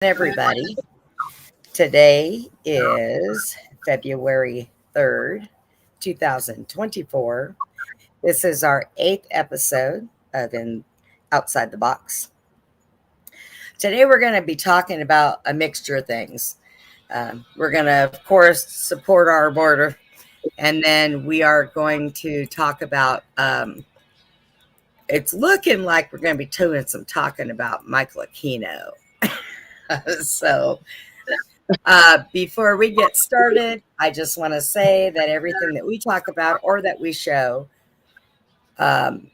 Everybody. Today is February 3rd, 2024. This is our eighth episode of Outside the Box. Today we're going to be talking about a mixture of things. We're going to, of course, support our border, and then we are going to talk about, it's looking like we're going to be doing some talking about Michael Aquino. So, before we get started, I just want to say that everything that we talk about or that we show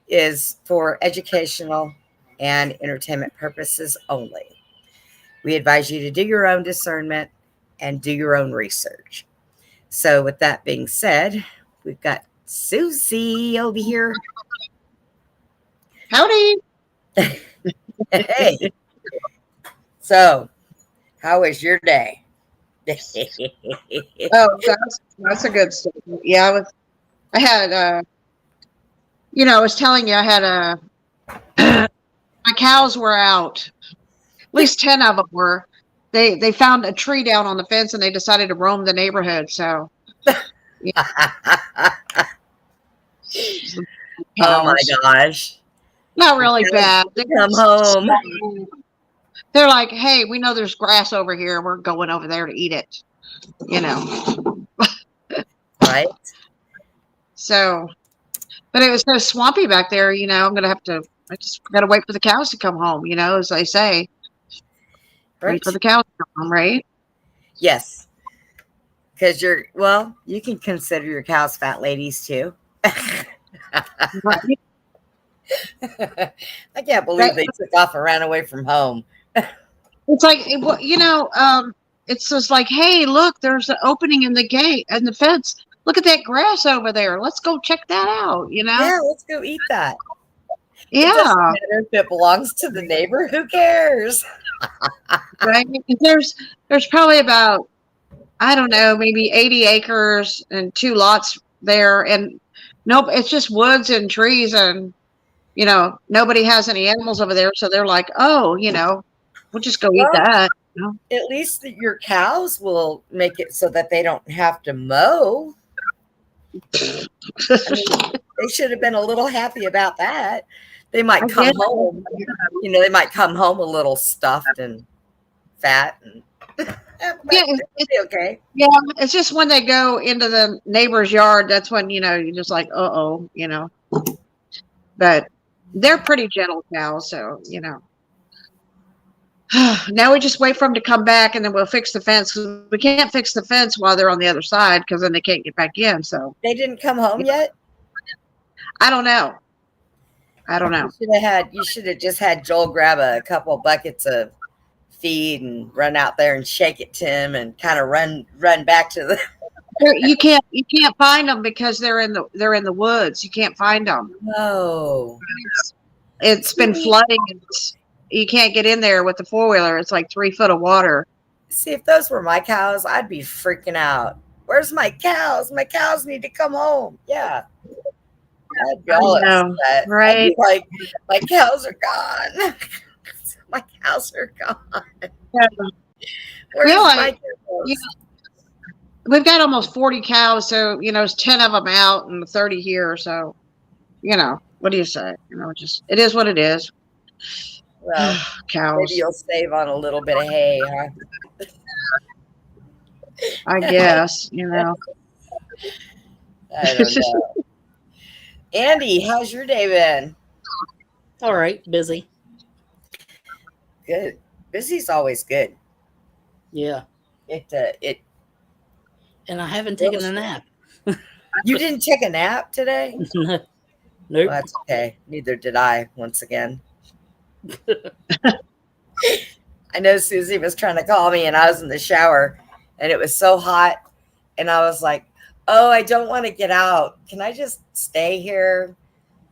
is for educational and entertainment purposes only. We advise you to do your own discernment and do your own research. So, with that being said, we've got Susie over here. Howdy. Hey. So, how was your day? Oh, that's a good story. Yeah, I had I was telling you I had my cows were out. At least 10 of them were. They found a tree down on the fence and they decided to roam the neighborhood. So Oh my gosh. Not really bad. They come home. They're like, hey, we know there's grass over here. We're going over there to eat it. Right. So, but it was so swampy back there, I just got to wait for the cows to come home, as they say. Right. Wait for the cows to come home, right? Yes. Because you can consider your cows fat ladies too. Right. I can't believe they took off and ran away from home. It's like, it's just like, hey, look, there's an opening in the gate and the fence. Look at that grass over there. Let's go check that out, Yeah, let's go eat that. Yeah. It doesn't matter if it belongs to the neighbor. Who cares? Right? There's probably about, I don't know, maybe 80 acres and 2 lots there. And nope, it's just woods and trees and, nobody has any animals over there. So they're like, oh, we'll just go eat that. At least your cows will make it so that they don't have to mow. I mean, they should have been a little happy about that. They might come home, they might come home a little stuffed and fat and it's okay. Yeah, it's just when they go into the neighbor's yard, that's when, you're just like, uh-oh, But they're pretty gentle cows, so, Now we just wait for them to come back and then we'll fix the fence. We can't fix the fence while they're on the other side because then they can't get back in. So they didn't come home yet? I don't know. You should have just had Joel grab a couple buckets of feed and run out there and shake it to him and kind of run back to the You can't find them because they're in the woods. You can't find them. No. It's been flooding. You can't get in there with the 4-wheeler. It's like 3 foot of water. See, if those were my cows, I'd be freaking out. Where's my cows? My cows need to come home. Yeah. I'd be all upset. Right? I'd be like, my cows are gone. My cows are gone. Yeah. Where's my cows? We've got almost 40 cows, so it's 10 of them out and 30 here. So, what do you say? It is what it is. Well, cows. Maybe you'll save on a little bit of hay, huh? I guess, I don't know. Andy, how's your day been? All right, busy. Good. Busy's always good. Yeah. It. And I haven't taken a nap. You didn't take a nap today? Nope. Well, that's okay. Neither did I, once again. I know Susie was trying to call me and I was in the shower and it was so hot and I was like, oh, I don't want to get out. Can I just stay here?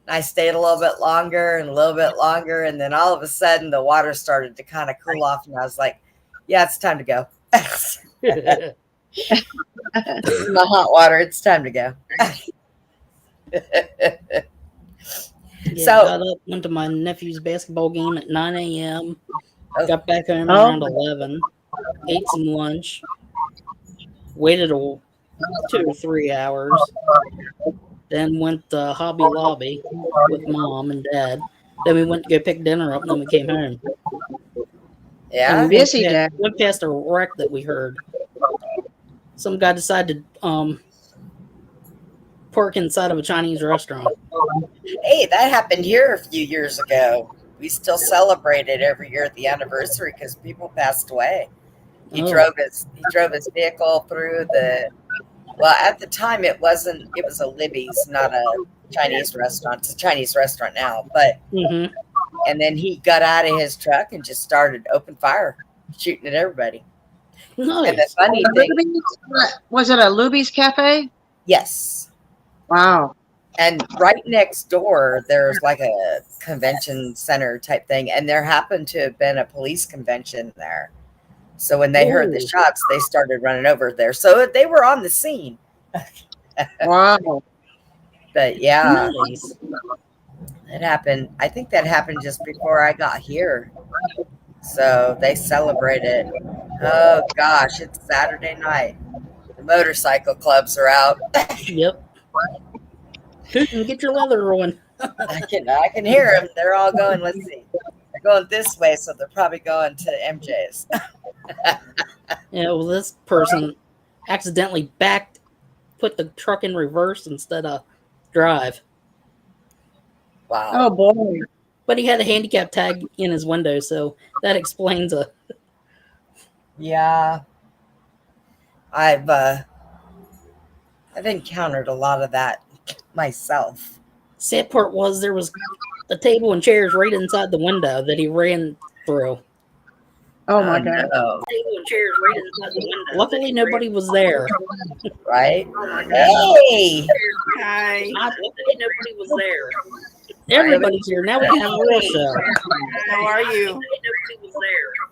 And I stayed a little bit longer and a little bit longer. And then all of a sudden the water started to kind of cool off. And I was like, yeah, it's time to go. The hot water, it's time to go. Yeah, got up, went to my nephew's basketball game at 9 a.m. Oh, Got back home Oh, around 11, ate some lunch, waited 2 or 3 hours, then went to Hobby Lobby with mom and dad. Then we went to go pick dinner up, and then we came home. And we yeah. busy day. went past a wreck that we heard. Some guy decided to park inside of a Chinese restaurant. Hey, that happened here a few years ago. We still celebrate it every year at the anniversary because people passed away. Oh, He drove his vehicle through the, well, at the time it was a Libby's, not a Chinese restaurant. It's a Chinese restaurant now, but mm-hmm. and then he got out of his truck and just started open fire, shooting at everybody. And the Nice. funny A thing, Luby's? Was it a Luby's Cafe? yes. Wow. And right next door, there's like a convention center type thing, and there happened to have been a police convention there. So when they heard the Ooh, shots, they started running over there. So they were on the scene. Wow. But yeah, nice. it happened. I think that happened just before I got here. So they celebrated. Oh gosh, it's Saturday night. The motorcycle clubs are out. Yep. Putin, get your leather on. I can hear them. They're all going. Let's see. They're going this way, so they're probably going to MJ's. Yeah, well, this person accidentally put the truck in reverse instead of drive. Wow. Oh boy. But he had a handicap tag in his window, so that explains it. Yeah, I've encountered a lot of that myself. Sad part was there was a table and chairs right inside the window that he ran through. Oh my God. No, Table and chairs right inside the window. Luckily, nobody was there. right? Hey, Hi. Luckily, nobody was there. Everybody's here. Now we can have a real show. How are you?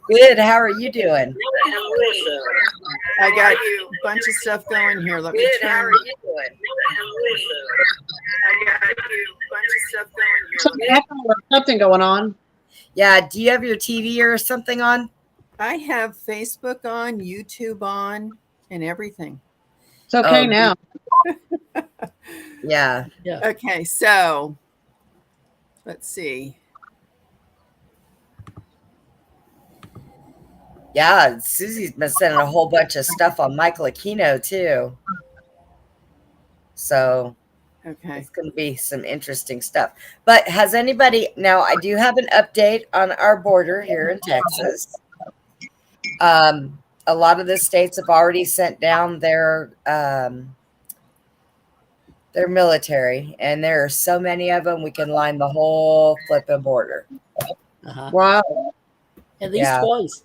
good. How are you doing? I got a bunch of stuff going here. Let me turn. Something going on. Yeah. Do you have your TV or something on? I have Facebook on, YouTube on, and everything. It's okay Oh, now. Yeah. Okay, so let's see. Yeah. Susie's been sending a whole bunch of stuff on Michael Aquino too. So Okay. it's going to be some interesting stuff. But has anybody, now I do have an update on our border here in Texas. A lot of the states have already sent down their military, and there are so many of them we can line the whole flipping border. Uh-huh. Wow. At least Yeah. twice.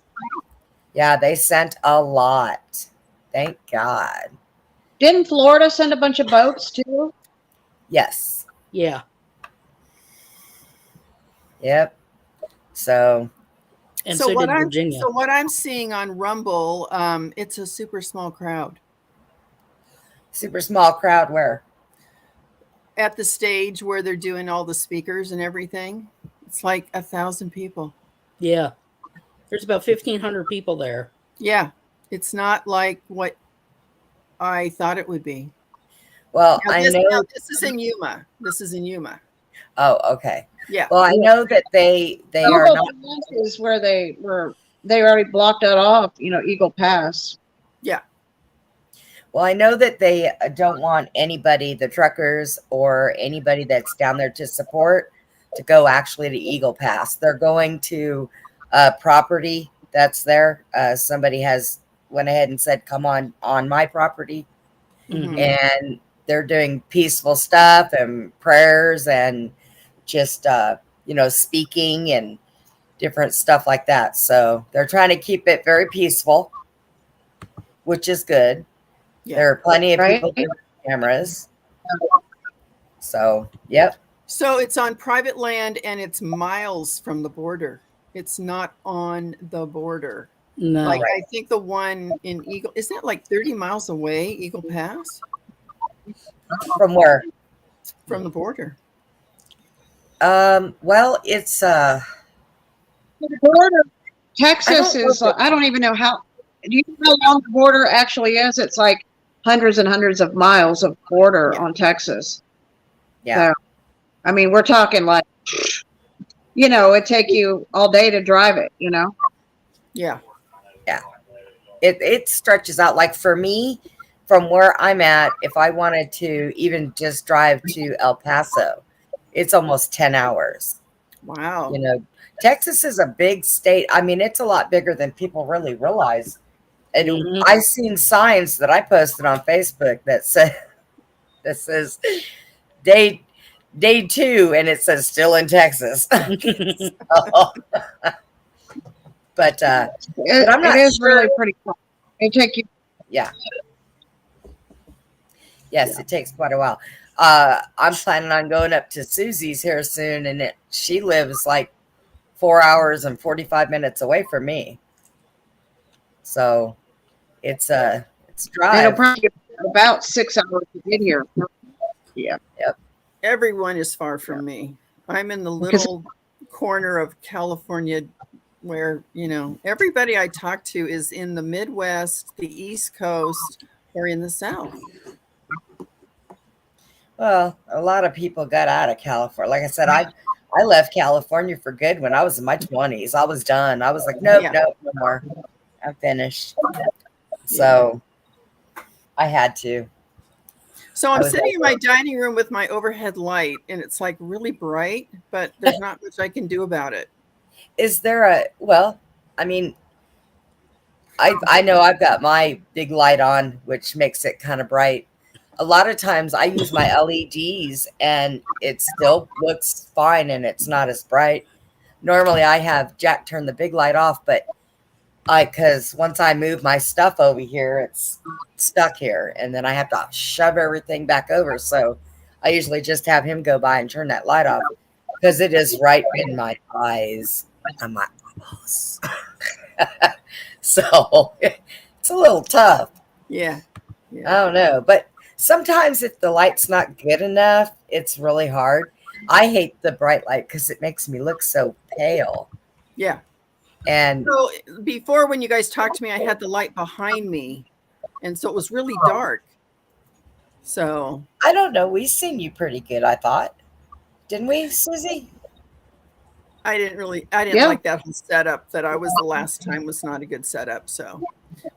Yeah, they sent a lot. Thank God. Didn't Florida send a bunch of boats too? Yes. Yeah. Yep. So And so, did Virginia. So what I'm seeing on Rumble, it's a super small crowd super small crowd where? at the stage where they're doing all the speakers and everything. It's like 1,000 people. Yeah. There's about 1,500 people there. Yeah, it's not like what I thought it would be. Well, Now, I this, know. now, this is in Yuma. This is in Yuma. Oh, okay. Yeah. Well, I know that they are Eagle not. Pass is where they already blocked that off. Eagle Pass. Yeah. Well, I know that they don't want anybody, the truckers or anybody that's down there to support, to go actually to Eagle Pass. They're going to property that's there. Somebody has went ahead and said, "Come on my property," Mhm. and they're doing peaceful stuff and prayers and just speaking and different stuff like that. So they're trying to keep it very peaceful, which is good. Yeah. There are plenty of Right. people with cameras. So, yep. So it's on private land and it's miles from the border. It's not on the border. No. Like I think the one in Eagle, isn't that like 30 miles away, Eagle Pass, From where? from the border? Well, it's The border Texas don't know is, I don't even know how, do you know how long the border actually is? It's like hundreds and hundreds of miles of border Yeah. on Texas. Yeah. So, I mean, we're talking like, it'd take you all day to drive it, Yeah. Yeah. It stretches out. Like for me, from where I'm at, if I wanted to even just drive to El Paso, it's almost 10 hours. Wow. Texas is a big state. I mean, it's a lot bigger than people really realize. And Hmm. I've seen signs that I posted on Facebook that says day day 2, and it says still in Texas. So, but it, I'm it not is sure. really pretty cool. It take you, Yeah. Yes, yeah. it takes quite a while. I'm planning on going up to Susie's here soon, and she lives like 4 hours and 45 minutes away from me. So it's a It'll drive. probably be about 6 hours to get here. Yeah. Yep. Everyone is far from me. I'm in the Because little corner of California where, everybody I talk to is in the Midwest, the East Coast, or in the South. Well, a lot of people got out of California. Like I said, I left California for good when I was in my 20s. I was done. I was like, nope, Yeah. nope, no more. I'm finished. Yeah. So I had to. So I I'm was sitting like, in my dining room with my overhead light, and it's like really bright, but there's not much I can do about it. is there well, I mean, I know I've got my big light on, which makes it kind of bright. A lot of times I use my LEDs and it still looks fine and it's not as bright. Normally I have Jack turn the big light off, but because once I move my stuff over here, it's stuck here and then I have to shove everything back over. So I usually just have him go by and turn that light off because it is right in my eyes and my eyeballs. So it's a little tough. Yeah. I Yeah. don't know. But sometimes if the light's not good enough, it's really hard. I hate the bright light because it makes me look so pale. Yeah. And So before, when you guys talked to me, I had the light behind me, and so it was really dark. So I don't know. We seen you pretty good, I thought. Didn't we, Susie? I didn't yeah. like that whole setup that I was the last time was not a good setup. So,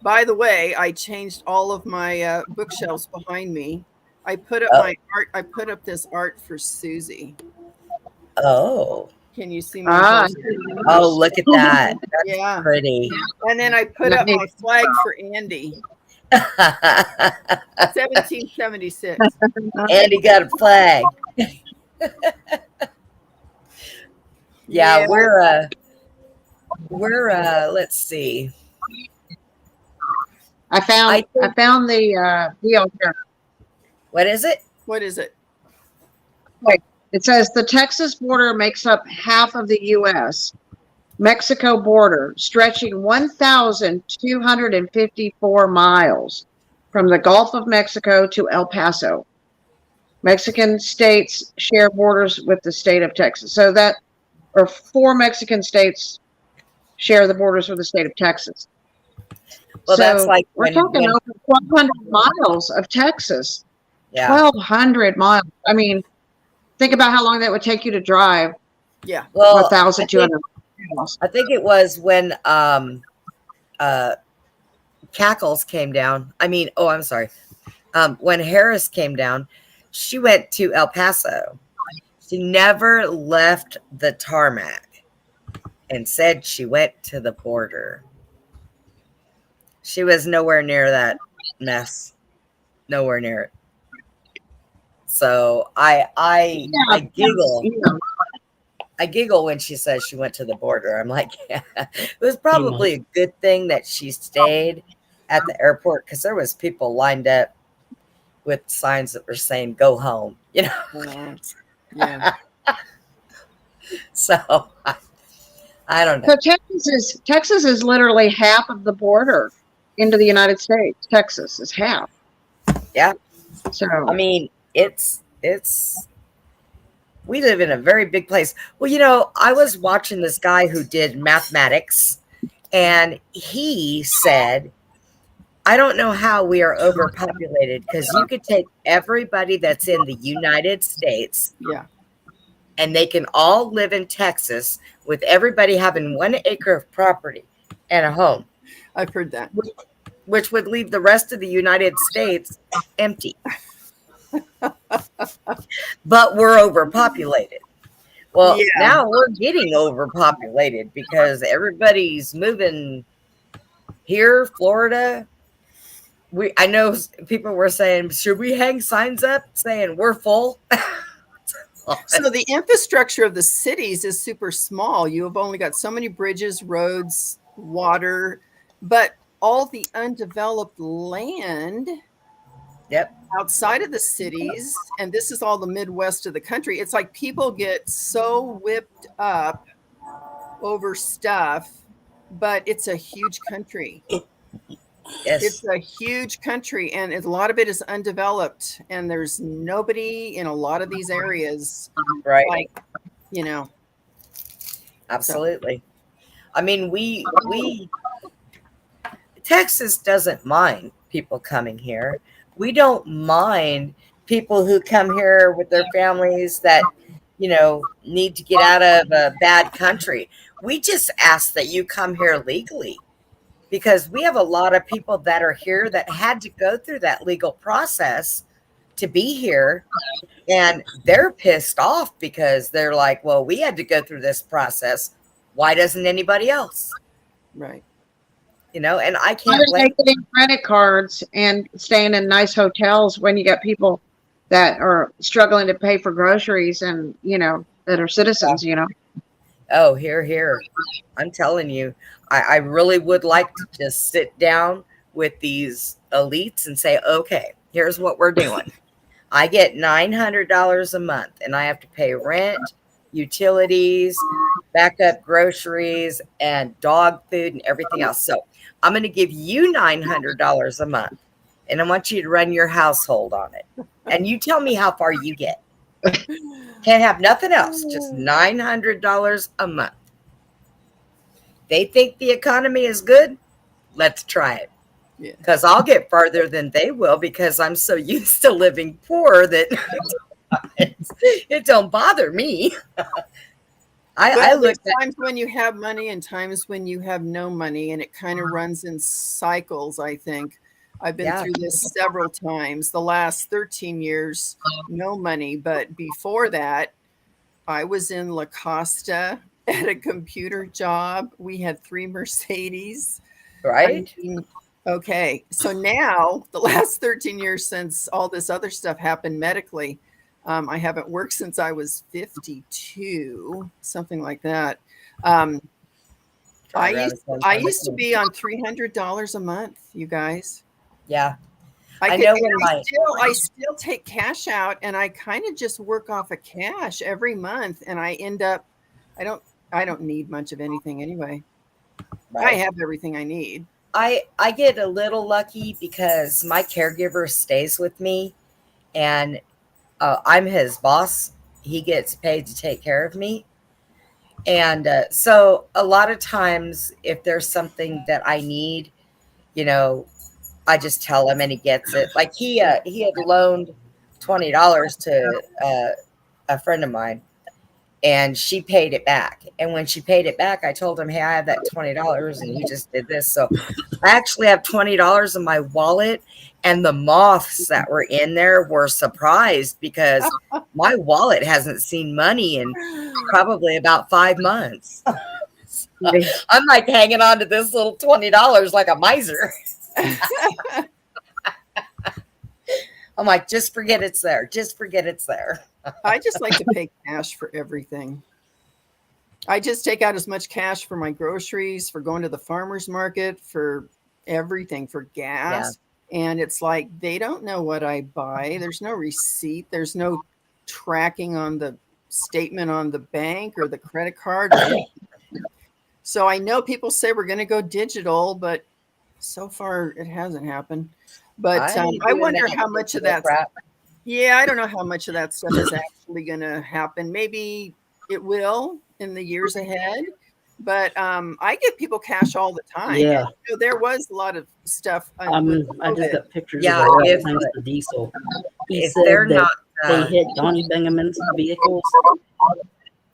by the way, I changed all of my bookshelves behind me. I put up Oh, my art. I put up this art for Susie. oh. Can you see my Ah, whole? Oh, look at that. That's Yeah. pretty. And then I put up my flag for Andy, 1776. Andy got a flag. Yeah, Yeah. we're let's see. I I think found the deal here. what is it? What is it? Wait, it says the Texas border makes up half of the U.S. Mexico border, stretching 1,254 miles from the Gulf of Mexico to El Paso. Mexican states share borders with the state of Texas. So that, or 4 Mexican states share the borders with the state of Texas. Well, that's So like we're talking over 1,200 miles of Texas. yeah. 1,200 miles. I mean, think about how long that would take you to drive Yeah. Well, 1,200 miles. I think it was when uh Cackles came down. I mean, oh, I'm sorry. When Harris came down, she went to El Paso. She never left the tarmac and said she went to the border. She was nowhere near that mess. Nowhere near it. So Yeah, I giggle. you know, I giggle when she says she went to the border. I'm like, yeah. It was Pretty probably much. a good thing that she stayed at the airport because there was people lined up with signs that were saying "Go home," Yeah. So I don't know. so Texas is literally half of the border into the United States. Texas is half. Yeah, I So mean it's we live in a very big place. Well, I was watching this guy who did mathematics, And he said, I don't know how we are overpopulated because you could take everybody that's in the United States Yeah, and they can all live in Texas with everybody having 1 acre of property and a home, I've heard that. which would leave the rest of the United States empty. But we're overpopulated. Well, Yeah, now we're getting overpopulated because everybody's moving here, Florida. I know people were saying, should we hang signs up saying we're full? so the infrastructure of the cities is super small. You have only got so many bridges, roads, water, but all the undeveloped land Yep. outside of the cities, and this is all the Midwest of the country, it's like people get so whipped up over stuff, but it's a huge country. Yes. It's a huge country, and a lot of it is undeveloped, and there's nobody in a lot of these areas, Right. like, you know. Absolutely. I mean, Texas doesn't mind people coming here. We don't mind people who come here with their families that, need to get out of a bad country. We just ask that you come here legally because we have a lot of people that are here that had to go through that legal process to be here. And they're pissed off because they're like, well, we had to go through this process. Why doesn't anybody else? Right. And I Why can't are they blame. getting credit cards and staying in nice hotels when you got people that are struggling to pay for groceries and, that are citizens, Oh, here. I'm telling you, I really would like to just sit down with these elites and say, okay, here's what we're doing. I get $900 a month and I have to pay rent, utilities, backup groceries, and dog food and everything else. So I'm going to give you $900 a month and I want you to run your household on it. And you tell me how far you get. Can't have nothing else, just $900 a month. They think the economy is good. Let's try it. Yeah. Because I'll get farther than they will because I'm so used to living poor that it don't bother me. I Well, there's looked at times when you have money and times when you have no money, and it kind of runs in cycles, I think. I've been Yeah. through this several times. The last 13 years, no money. But before that, I was in La Costa at a computer job. We had 3 Mercedes. I right. mean, okay. So now, the last 13 years since all this other stuff happened medically, I haven't worked since I was 52, something like that. Um, Drive around the I sunshine. used to be on $300 a month, you guys. Yeah. I I could, know and when my I still take cash out, and I kind of just work off of cash every month, and I end up, I don't, I don't need much of anything anyway. I right. have everything I need. I get a little lucky because my caregiver stays with me and I'm his boss. He gets paid to take care of me. And so a lot of times if there's something that I need, you know, I just tell him and he gets it. Like he had loaned $20 to a friend of mine and she paid it back. And when she paid it back, I told him, "Hey, I have that $20 and he just did this." So I actually have $20 in my wallet and the moths that were in there were surprised because my wallet hasn't seen money in probably about 5 months. I'm like hanging on to this little $20 like a miser. I'm like, just forget it's there. Just forget it's there. I just like to pay cash for everything. I just take out as much cash for my groceries, for going to the farmer's market, for everything, for gas. And it's like they don't know what I buy. There's no receipt. There's no tracking on the statement on the bank or the credit card. So I know people say we're going to go digital, but so far it hasn't happened. But I ain't I doing wonder that how much of digital that. crap. Yeah, I don't know how much of that stuff is actually going to happen. Maybe it will in the years ahead, But I give people cash all the time. Yeah. And, there was a lot of stuff. I just got pictures Yeah, of the if- thanks to Diesel. He if said they're that not, they hit Donnie Bingham's vehicles.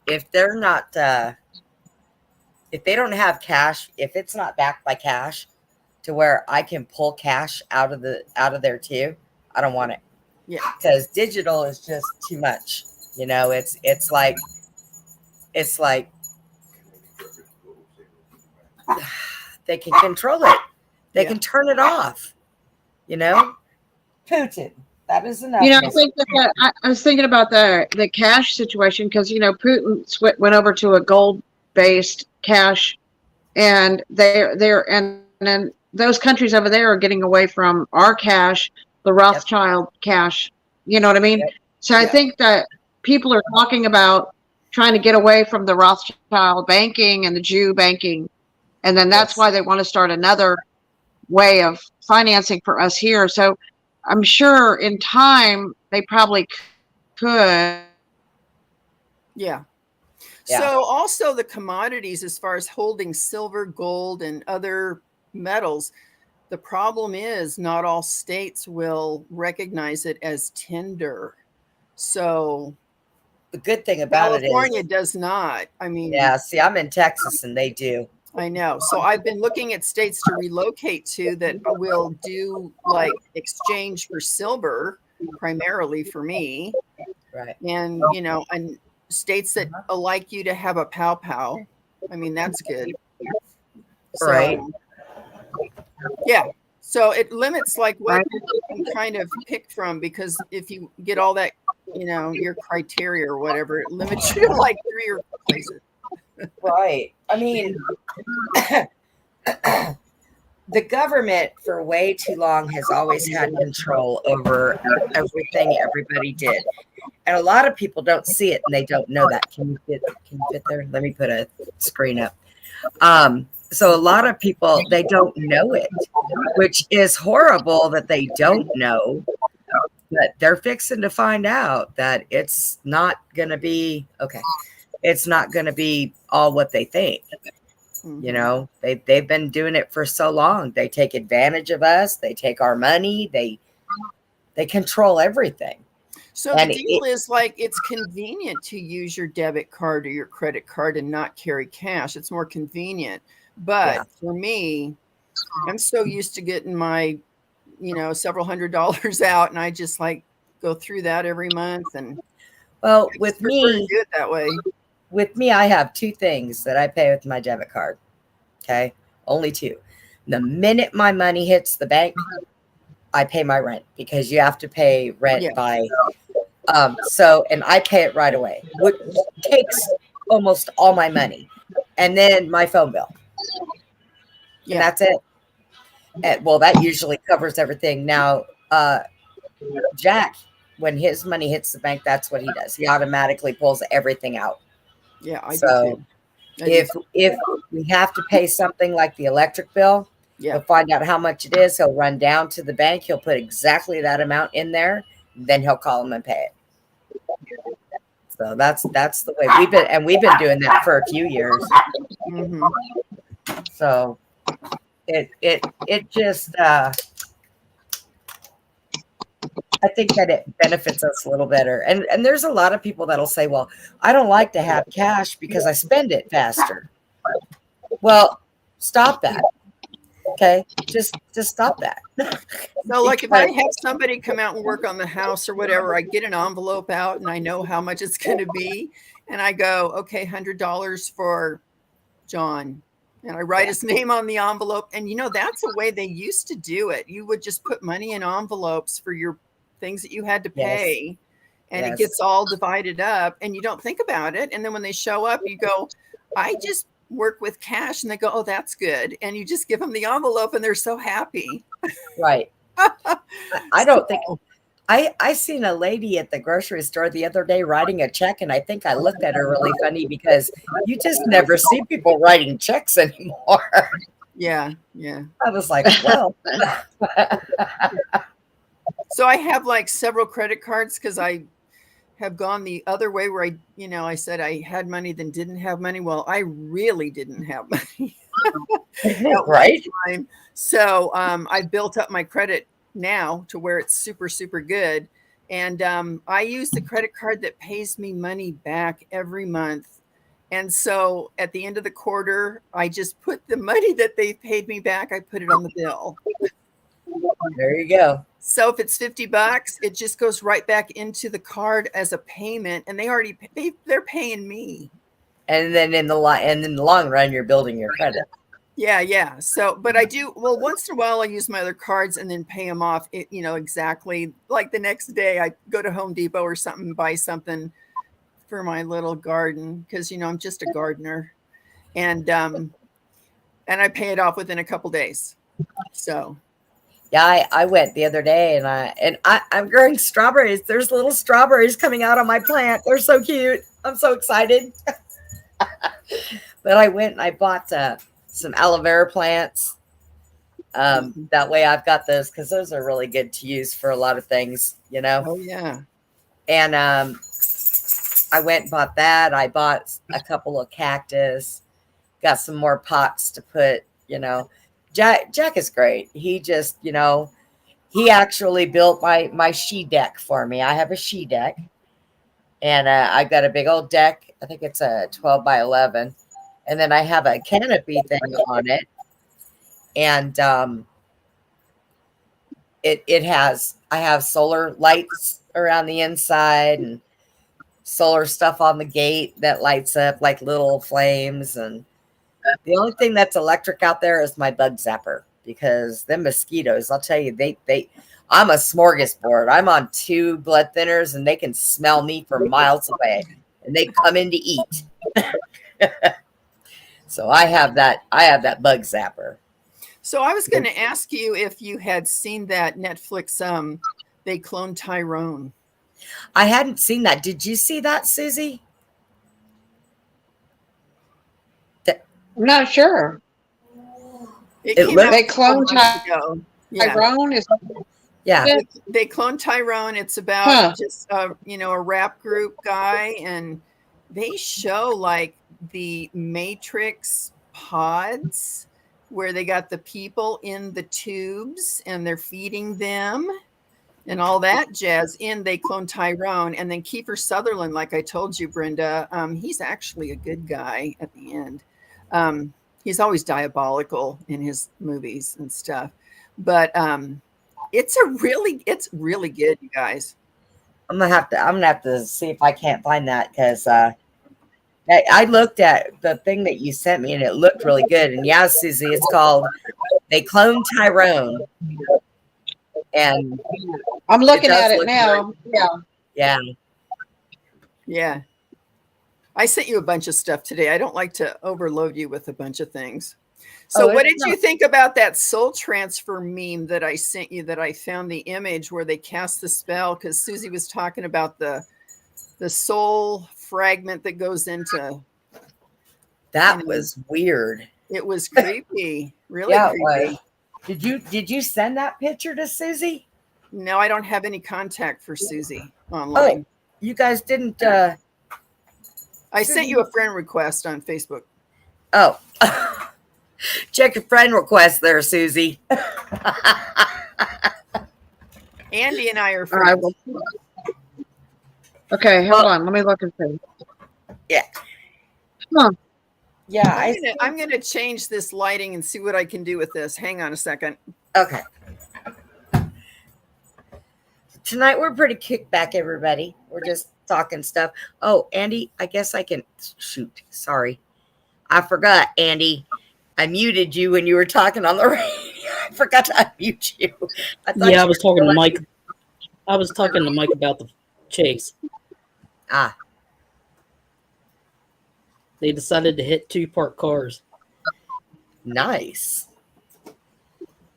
if they're not, if they don't have cash, if it's not backed by cash, to where I can pull cash out of there too, I don't want it. Yeah. Because digital is just too much. It's like they can control it. They can turn it off. Putin. That is enough. I think I was thinking about the cash situation because Putin went over to a gold-based cash, and and then those countries over there are getting away from our cash, the Rothschild cash. You know what I mean? Yep. So I think that people are talking about trying to get away from the Rothschild banking and the Jew banking, and then that's why they want to start another way of financing for us here. So I'm sure in time they probably could. Yeah. So also the commodities, as far as holding silver, gold, and other metals, the problem is not all states will recognize it as tender. So the good thing about California does not. I mean, yeah. See, I'm in Texas, and they do. I know. So I've been looking at states to relocate to that will do like exchange for silver, primarily for me. Right. And, and states that like you to have a pow. I mean, that's good. Right. Yeah. So it limits like what you can kind of pick from, because if you get all that, your criteria or whatever, it limits you to like 3 or 4 places. Right. I mean, the government for way too long has always had control over everything everybody did. And a lot of people don't see it and they don't know that. Can you fit there? Let me put a screen up. So a lot of people, they don't know it, which is horrible that they don't know. But they're fixing to find out that it's not going to be okay. It's not going to be all what they think. They've been doing it for so long. They take advantage of us. They take our money. They control everything. So the deal is like, it's convenient to use your debit card or your credit card and not carry cash. It's more convenient. But for me, I'm so used to getting my, several $100s out, and I just like go through that every month. And well, with me, do it that way. With me, I have 2 things that I pay with my debit card. Okay. Only 2. The minute my money hits the bank, I pay my rent, because you have to pay rent by, and I pay it right away, which takes almost all my money. And then my phone bill. And that's it. And, well, that usually covers everything. Now, Jack, when his money hits the bank, that's what he does. He automatically pulls everything out. Yeah, I so do too. If we have to pay something like the electric bill, he'll find out how much it is. He'll run down to the bank. He'll put exactly that amount in there. Then he'll call them and pay it. So that's the way we've been doing that for a few years. Mm-hmm. So it just I think that it benefits us a little better. And there's a lot of people that'll say, well, I don't like to have cash because I spend it faster. Well, stop that. Okay. Just stop that. So like if I have somebody come out and work on the house or whatever, I get an envelope out and I know how much it's going to be. And I go, okay, $100 for John. And I write his name on the envelope. And that's the way they used to do it. You would just put money in envelopes for your things that you had to pay. And it gets all divided up and you don't think about it. And then when they show up, you go, I just work with cash. And they go, oh, that's good. And you just give them the envelope and they're so happy. Right. I don't think I seen a lady at the grocery store the other day writing a check, and I think I looked at her really funny because you just never see people writing checks anymore. Yeah. I was like, well. So I have like several credit cards because I have gone the other way where I said I had money then didn't have money. Well, I really didn't have money at one Right? time. So I built up my credit now to where it's super, super good. And I use the credit card that pays me money back every month. And so at the end of the quarter, I just put the money that they paid me back, I put it on the bill. There you go. So if it's $50, it just goes right back into the card as a payment, and they're paying me. And then in the long run, you're building your credit. Yeah. So, but I do, well, once in a while I use my other cards and then pay them off, exactly like the next day I go to Home Depot or something, buy something for my little garden. Cause I'm just a gardener, and I pay it off within a couple days. So Yeah, I went the other day and I'm growing strawberries. There's little strawberries coming out on my plant. They're so cute. I'm so excited. But I went and I bought some aloe vera plants. That way I've got those because those are really good to use for a lot of things, Oh yeah. And I went and bought that. I bought a couple of cactus, got some more pots to put, Jack is great. He just, he actually built my she deck for me. I have a she deck, and I've got a big old deck. I think it's a 12 by 11. And then I have a canopy thing on it. And I have solar lights around the inside and solar stuff on the gate that lights up like little flames. And the only thing that's electric out there is my bug zapper, because them mosquitoes, I'll tell you, I'm a smorgasbord. I'm on 2 blood thinners and they can smell me from miles away and they come in to eat. So I have that bug zapper. So I was going to ask you if you had seen that Netflix, they cloned Tyrone. I hadn't seen that. Did you see that, Susie? I'm not sure. They cloned Tyrone. Yeah. They cloned Tyrone. It's about just a rap group guy, and they show like the Matrix pods where they got the people in the tubes and they're feeding them and all that jazz in They Clone Tyrone. And then Kiefer Sutherland, like I told you, Brenda, he's actually a good guy at the end. He's always diabolical in his movies and stuff, but it's really good, you guys. I'm gonna have to see if I can't find that, because I looked at the thing that you sent me and it looked really good. And yeah, Susie, it's called They Clone Tyrone. And I'm looking at it now. Yeah. Yeah. I sent you a bunch of stuff today. I don't like to overload you with a bunch of things. So what did you think about that soul transfer meme that I sent you, that I found the image where they cast the spell? Because Susie was talking about the soul fragment that goes into. That was weird. It was creepy. Really creepy. Did you send that picture to Susie? No, I don't have any contact for Susie online. Oh, you guys didn't I sent you a friend request on Facebook. Oh. Check your friend request there, Susie. Andy and I are friends. Okay, hold on. Let me look and see. Yeah. Huh. Yeah, I'm gonna change this lighting and see what I can do with this. Hang on a second. Okay. Tonight we're pretty kicked back, everybody. We're just talking stuff. Oh, Andy, I guess I can shoot. Sorry. I forgot, Andy. I muted you when you were talking on the radio. I forgot to unmute you. I was talking to Mike. I was talking to Mike about the chase. Ah. They decided to hit 2 parked cars. Nice.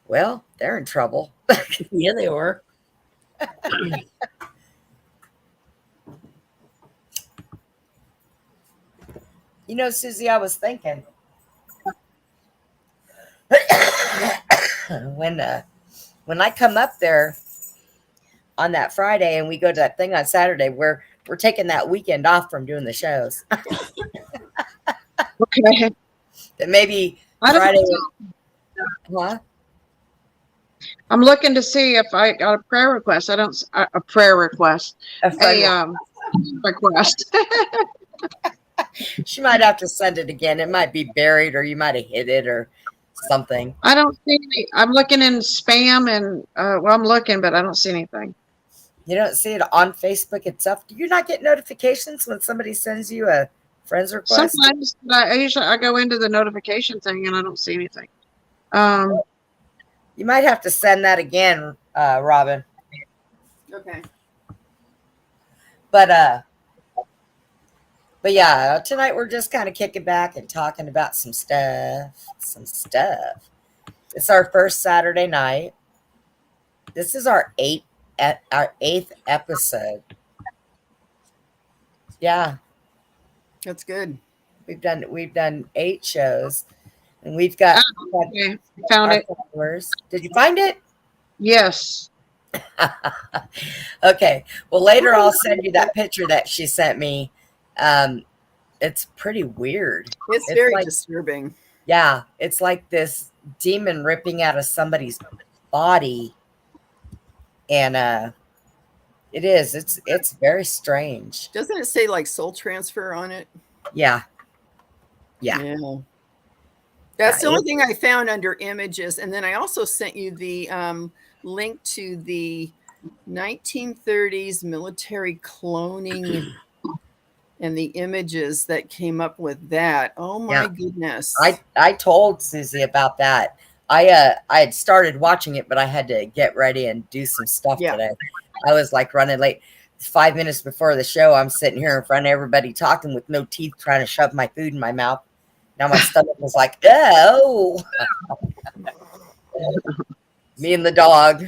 Well, they're in trouble. Yeah, they are. Susie, I was thinking when I come up there on that Friday and we go to that thing on Saturday, we're we're taking that weekend off from doing the shows. Okay. That maybe I don't Friday. know. Huh? I'm looking to see if I got a prayer request. I don't a prayer request. A friend. Request. She might have to send it again. It might be buried, or you might have hit it, or something. I don't see any. I'm looking in spam and well, I'm looking, but I don't see anything. You don't see it on Facebook itself. Do you not get notifications when somebody sends you a friend's request? Sometimes I usually go into the notification thing and I don't see anything. You might have to send that again, Robin. Okay. But yeah, tonight we're just kind of kicking back and talking about some stuff. It's our first Saturday night. This is our eighth episode. Yeah, That's good. we've done 8 shows, and we've got Okay, found it. followers. Did you find it? Yes. Okay. Well, later I'll send you that picture that she sent me. It's pretty weird. It's very like, disturbing. Yeah, it's like this demon ripping out of somebody's body, and it is. It's very strange. Doesn't it say like soul transfer on it? Yeah. That's the only thing I found under images. And then I also sent you the link to the 1930s military cloning and the images that came up with that. Oh my goodness. I told Susie about that. I had started watching it, but I had to get ready and do some stuff today. I was like running late. 5 minutes before the show, I'm sitting here in front of everybody talking with no teeth, trying to shove my food in my mouth. Now my stomach was like, oh. Me and the dog.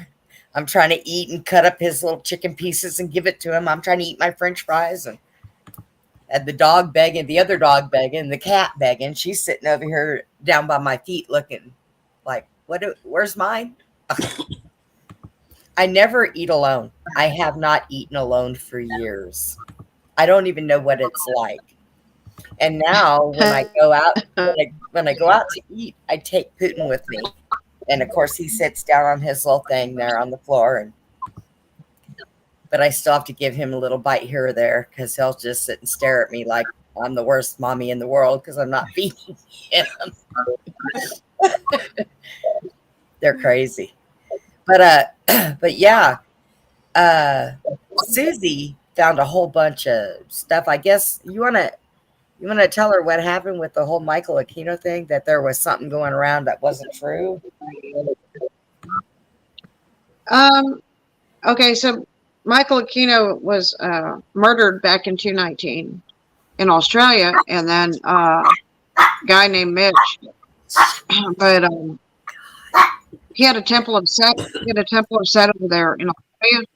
I'm trying to eat and cut up his little chicken pieces and give it to him. I'm trying to eat my French fries, and had the dog begging, the other dog begging, the cat begging. She's sitting over here down by my feet looking like, where's mine? I never eat alone. I have not eaten alone for years. I don't even know what it's like. And now when I go out, when I go out to eat, I take Putin with me. And of course he sits down on his little thing there on the floor, but I still have to give him a little bite here or there, because he'll just sit and stare at me like I'm the worst mommy in the world because I'm not feeding him. They're crazy. But yeah, Susie found a whole bunch of stuff. I guess you want to tell her what happened with the whole Michael Aquino thing, that there was something going around that wasn't true. Okay, so Michael Aquino was murdered back in 2019 in Australia, and then a guy named Mitch. But he had a temple of Set. He had a temple of Set over there in Australia.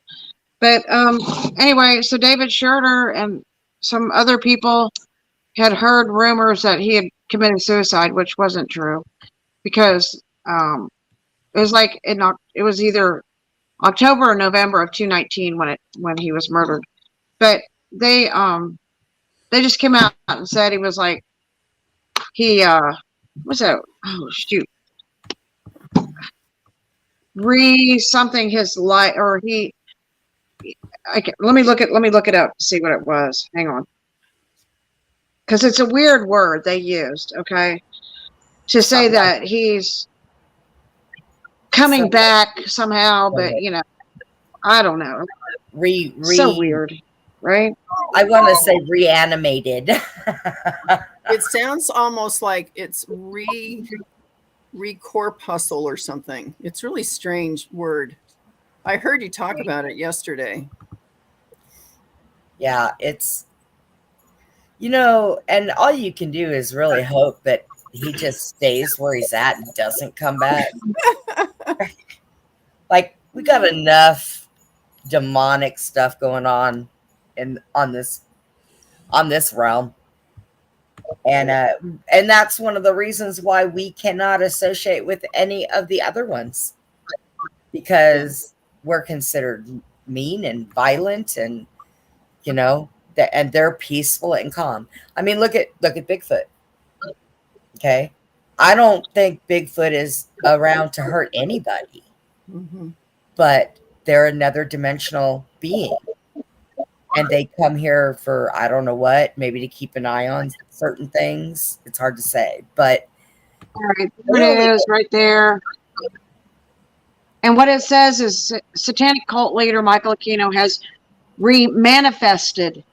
But anyway, so David Schroeder and some other people had heard rumors that he had committed suicide, which wasn't true, because it was like it was either October or November of 2019 when he was murdered. But they just came out and said he was like he what's that? Oh shoot. Something his life, or let me look it up to see what it was. Hang on. Because it's a weird word they used, okay? To say that he's coming back somehow, but I don't know. So weird, right? I want to say reanimated. It sounds almost like it's recorpuscle or something. It's a really strange word. I heard you talk about it yesterday. Yeah, it's, and all you can do is really hope that he just stays where he's at and doesn't come back. Like, we got enough demonic stuff going on on this realm. And that's one of the reasons why we cannot associate with any of the other ones, because we're considered mean and violent, and and they're peaceful and calm. I mean, look at Bigfoot. Okay, I don't think Bigfoot is around to hurt anybody, Hmm. but they're another dimensional being, and they come here for I don't know what, maybe to keep an eye on certain things. It's hard to say, but All right, they there only it is right there. And what it says is satanic cult leader Michael Aquino has re-manifested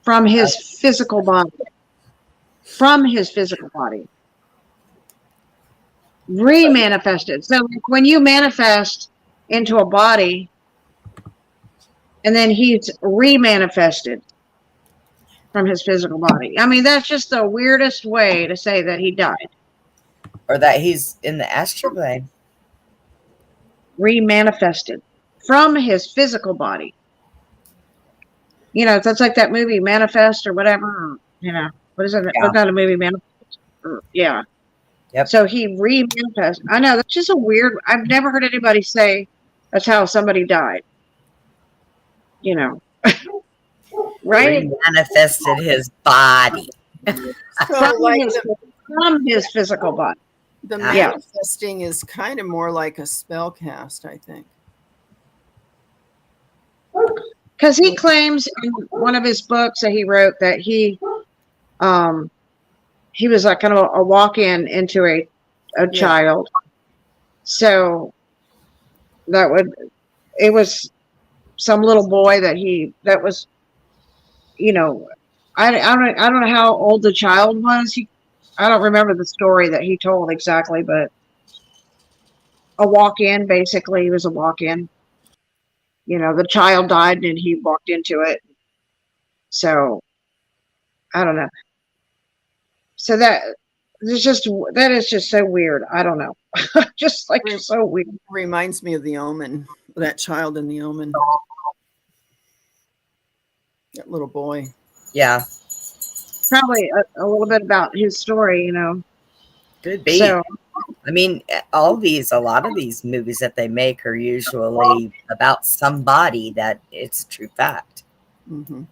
from his physical body. From his physical body. Re-manifested. So when you manifest into a body, and then he's re-manifested from his physical body. I mean, that's just the weirdest way to say that he died. or that he's in the astral plane. Re-manifested from his physical body. You know, that's like that movie Manifest or whatever. Or, you know, what is it? Yeah. What's that a movie Manifest? Yeah. Yep. So he re-manifested. I know, that's just a weird. I've never heard anybody say that's how somebody died. You know, right? Manifested his body. So, like From his physical body. the Yeah. manifesting is kind of more like a spell cast, I think. Because he claims in one of his books that he wrote that he was like kind of a walk-in into a Yeah. child. So it was some little boy that was, you know, I don't know how old the child was. I don't remember the story that he told exactly, but a walk-in, basically. He was a walk-in. You know, the child died and he walked into it. So I don't know. So that is just so weird. I don't know. Just like so weird. Reminds me of The Omen, that child in The Omen. That little boy. Yeah. Probably a little bit about his story, you know. Could be. So, I mean, a lot of these movies that they make are usually about somebody that it's a true fact. Mm-hmm.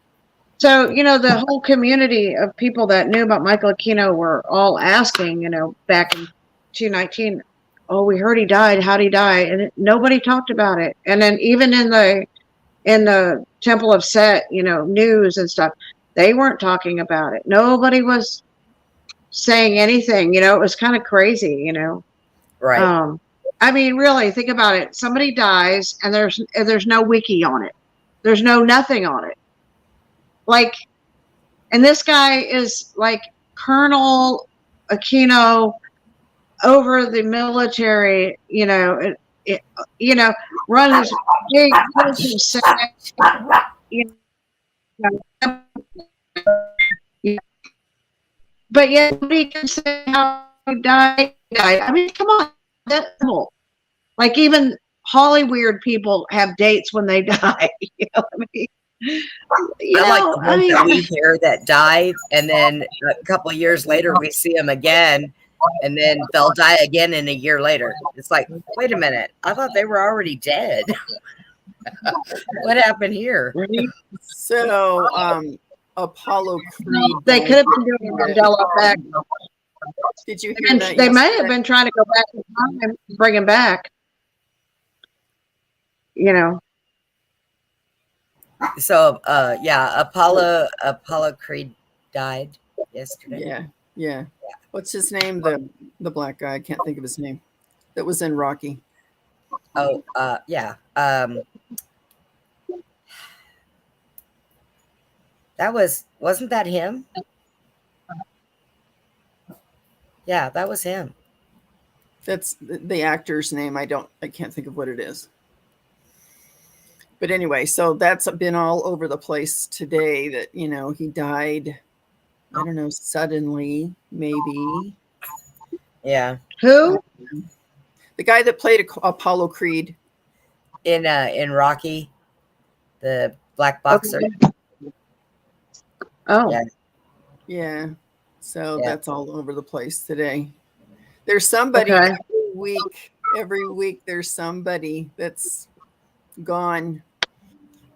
so, you know, the whole community of people that knew about Michael Aquino were all asking, you know, back in 2019, oh, we heard he died. How'd he die? And nobody talked about it. And then even in the Temple of Set, you know, news and stuff, they weren't talking about it. Nobody was saying anything. You know, it was kind of crazy, you know. Right. I mean, really, think about it. Somebody dies and there's no wiki on it. There's nothing on it. Like, and this guy is like Colonel Aquino over the military, you know, you know, run his big business, you know, but yet nobody can say how he died. I mean, come on, that's simple. Like even Hollywood people have dates when they die. You know what I mean? I like the ones that we hear that died, and then a couple of years later we see them again, and then they'll die again in a year later. It's like, wait a minute, I thought they were already dead. What happened here? So, Apollo Creed. They could have been doing a Mandela effect. Did you hear that? They may have been trying to go back in time and bring him back. You know. So, yeah, Apollo Creed died yesterday. Yeah. What's his name? The black guy. I can't think of his name. That was in Rocky. Oh, yeah. Wasn't that him? Yeah, that was him. That's the actor's name. I can't think of what it is. But anyway, so that's been all over the place today that, you know, he died, I don't know, suddenly, maybe. Yeah. Who? The guy that played Apollo Creed. In Rocky, the black boxer. Okay. Oh. Yeah. So that's all over the place today. There's somebody every week there's somebody that's gone.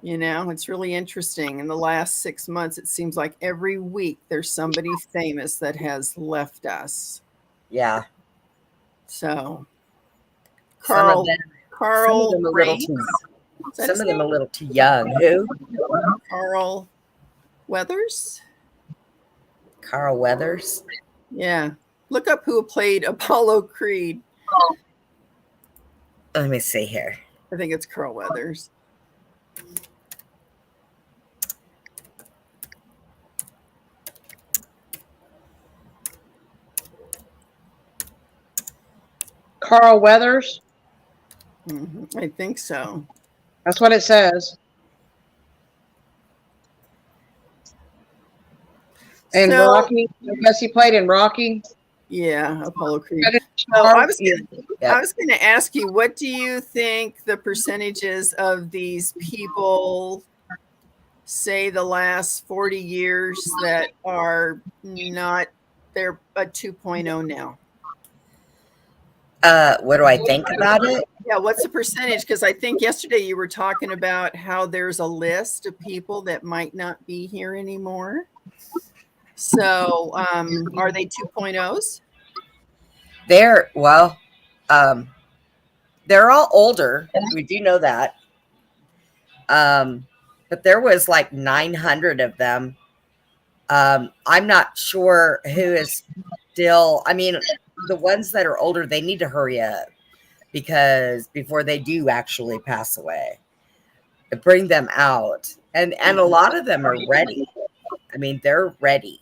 You know, it's really interesting. In the last 6 months, it seems like every week there's somebody famous that has left us. Yeah. So, Some of Carl, them, some of Carl them a little Ray, too, is that some his of them a name? little too young. Who? Carl Weathers? Carl Weathers. Yeah. Look up who played Apollo Creed. Let me see here. I think it's Carl Weathers. Carl Weathers. I think so. That's what it says. And So, Rocky, because he played in Rocky. yeah, Apollo Creed. Credit So card, I was going to ask you, what do you think the percentages of these people, say the last 40 years, that are not, they're a 2.0 now? What do I think about it? Yeah, what's the percentage? Because I think yesterday you were talking about how there's a list of people that might not be here anymore. So are they 2.0s? They're well, um, they're all older. We do know that. But there was like 900 of them. I'm not sure who is still. I mean, the ones that are older, they need to hurry up because before they do actually pass away, bring them out, and a lot of them are ready. I mean, they're ready.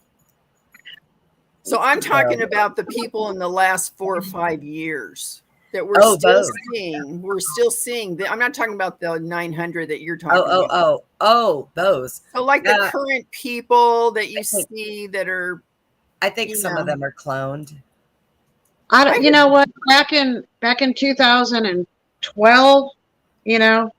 So I'm talking So, about the people in the last 4 or 5 years that we're oh, still those. seeing. We're still seeing. I'm not talking about the 900 that you're Oh, talking oh, about. oh, those. So like the Yeah, current people that you I think see that are, I think you some of know, them are cloned. I you know what? Back in 2012, you know,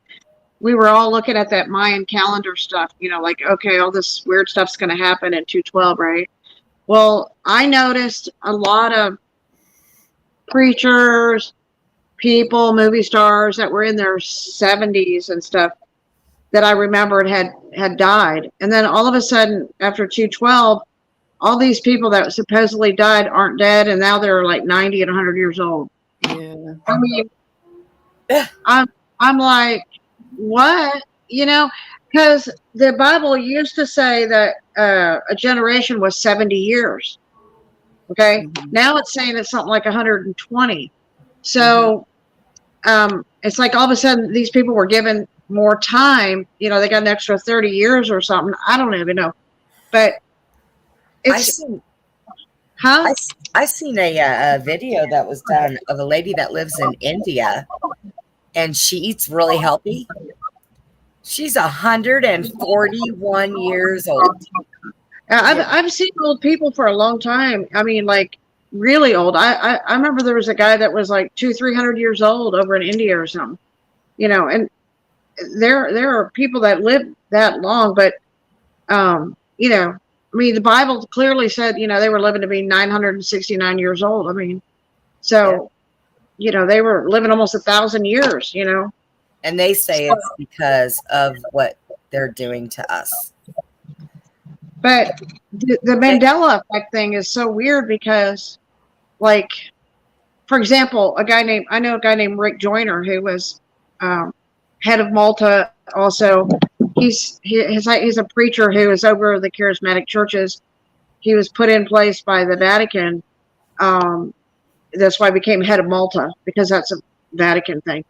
we were all looking at that Mayan calendar stuff. You know, like okay, all this weird stuff's going to happen in 212, right? Well, I noticed a lot of preachers, people, movie stars that were in their 70s and stuff that I remembered had died, and then all of a sudden after 212. All these people that supposedly died aren't dead, and now they're like 90 and 100 years old. yeah. I mean, I'm like, what? You know, because the Bible used to say that a generation was 70 years. Okay, now it's saying it's something like 120. So it's like all of a sudden these people were given more time. You know, they got an extra 30 years or something. I don't even know, but I it's seen huh? I seen a video that was done of a lady that lives in India, and she eats really healthy. She's 141 years old. Yeah. I've seen old people for a long time. I mean, like really old. I remember there was a guy that was like 200-300 years old over in India or something. You know, and there are people that live that long, but you know, I mean, the Bible clearly said you know they were living to be 969 years old. I mean, Yeah. so you know they were living almost 1,000 years. You know, And they say it's because of what they're doing to us. but the Mandela effect thing is so weird because, like, for example, I know a guy named Rick Joyner who was head of Malta. Also, he's a preacher who is over the charismatic churches. He was put in place by the Vatican. That's why he became head of Malta because that's a Vatican thing.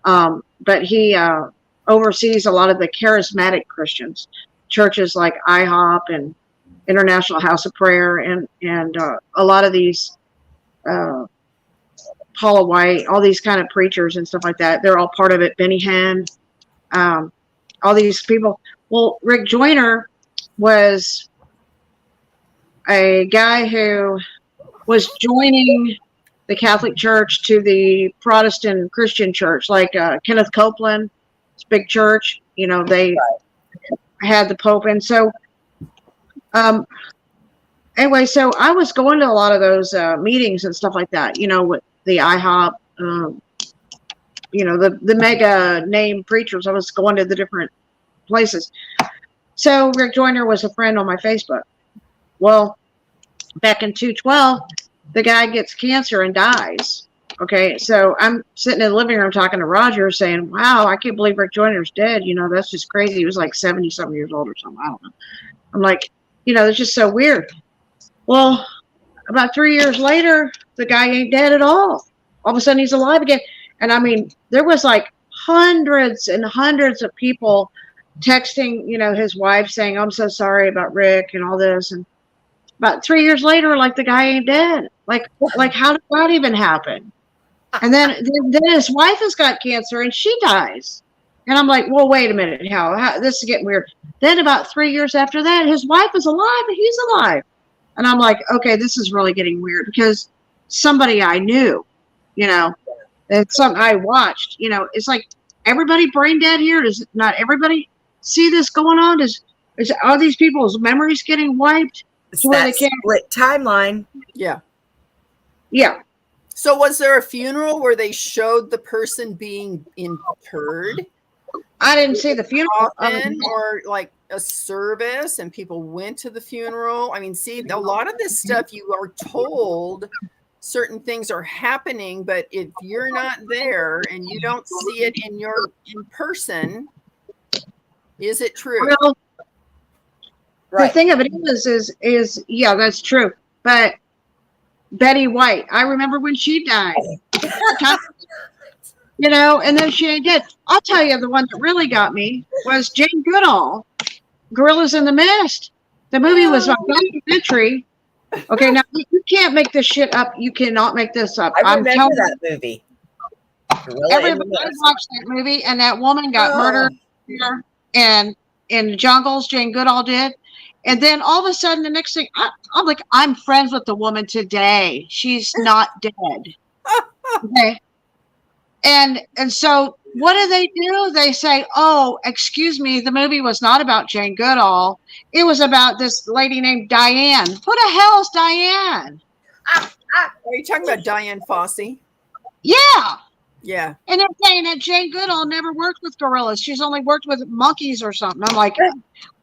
But he oversees a lot of the charismatic Christians, churches like IHOP and International House of Prayer, and a lot of these. Paula White, all these kind of preachers and stuff like that. They're all part of it. Benny Hinn, all these people. Well, Rick Joyner was a guy who was joining the Catholic Church to the Protestant Christian Church, like Kenneth Copeland, it's a big church. You know, they had the Pope, and so anyway, so I was going to a lot of those meetings and stuff like that. You know, with the IHOP. You know, the mega name preachers. I was going to the different places. So Rick Joyner was a friend on my Facebook. Well, back in 2012, the guy gets cancer and dies. Okay, so I'm sitting in the living room talking to Roger, saying, "Wow, I can't believe Rick Joyner's dead. You know, that's just crazy. He was like 70-something years old or something. I don't know." I'm like, it's just so weird. Well, about 3 years later, the guy ain't dead at all. All of a sudden, he's alive again. And I mean, there was like hundreds and hundreds of people texting, his wife saying, "I'm so sorry about Rick," and all this. And about 3 years later, like, the guy ain't dead. Like how did that even happen? And then his wife has got cancer and she dies. And I'm like, well, wait a minute. How this is getting weird. Then about 3 years after that, his wife is alive and he's alive. And I'm like, okay, this is really getting weird, because somebody I knew, it's something I watched, it's like, everybody brain dead here? Does not everybody see this going on? Are these people's memories getting wiped? It's that split timeline. Yeah. Yeah. So was there a funeral where they showed the person being interred? I didn't see the funeral. Or like a service and people went to the funeral. I mean, see, a lot of this stuff you are told certain things are happening, but if you're not there and you don't see it in person, is it true? Well, right. The thing of it is yeah, that's true. But Betty White, I remember when she died. And then she ain't dead. I'll tell you, the one that really got me was Jane Goodall, Gorillas in the Mist. The movie was a documentary. Okay, now you can't make this shit up. You cannot make this up. I remember that movie. Everybody watched that movie, and that woman got murdered and in the jungles. Jane Goodall did. And then all of a sudden, the next thing, I'm like, I'm friends with the woman today. She's not dead. Okay. And so what do? They say, "Oh, excuse me, the movie was not about Jane Goodall. It was about this lady named Diane." Who the hell is Diane? Are you talking about Diane Fossey? Yeah. Yeah. And they're saying that Jane Goodall never worked with gorillas. She's only worked with monkeys or something. I'm like,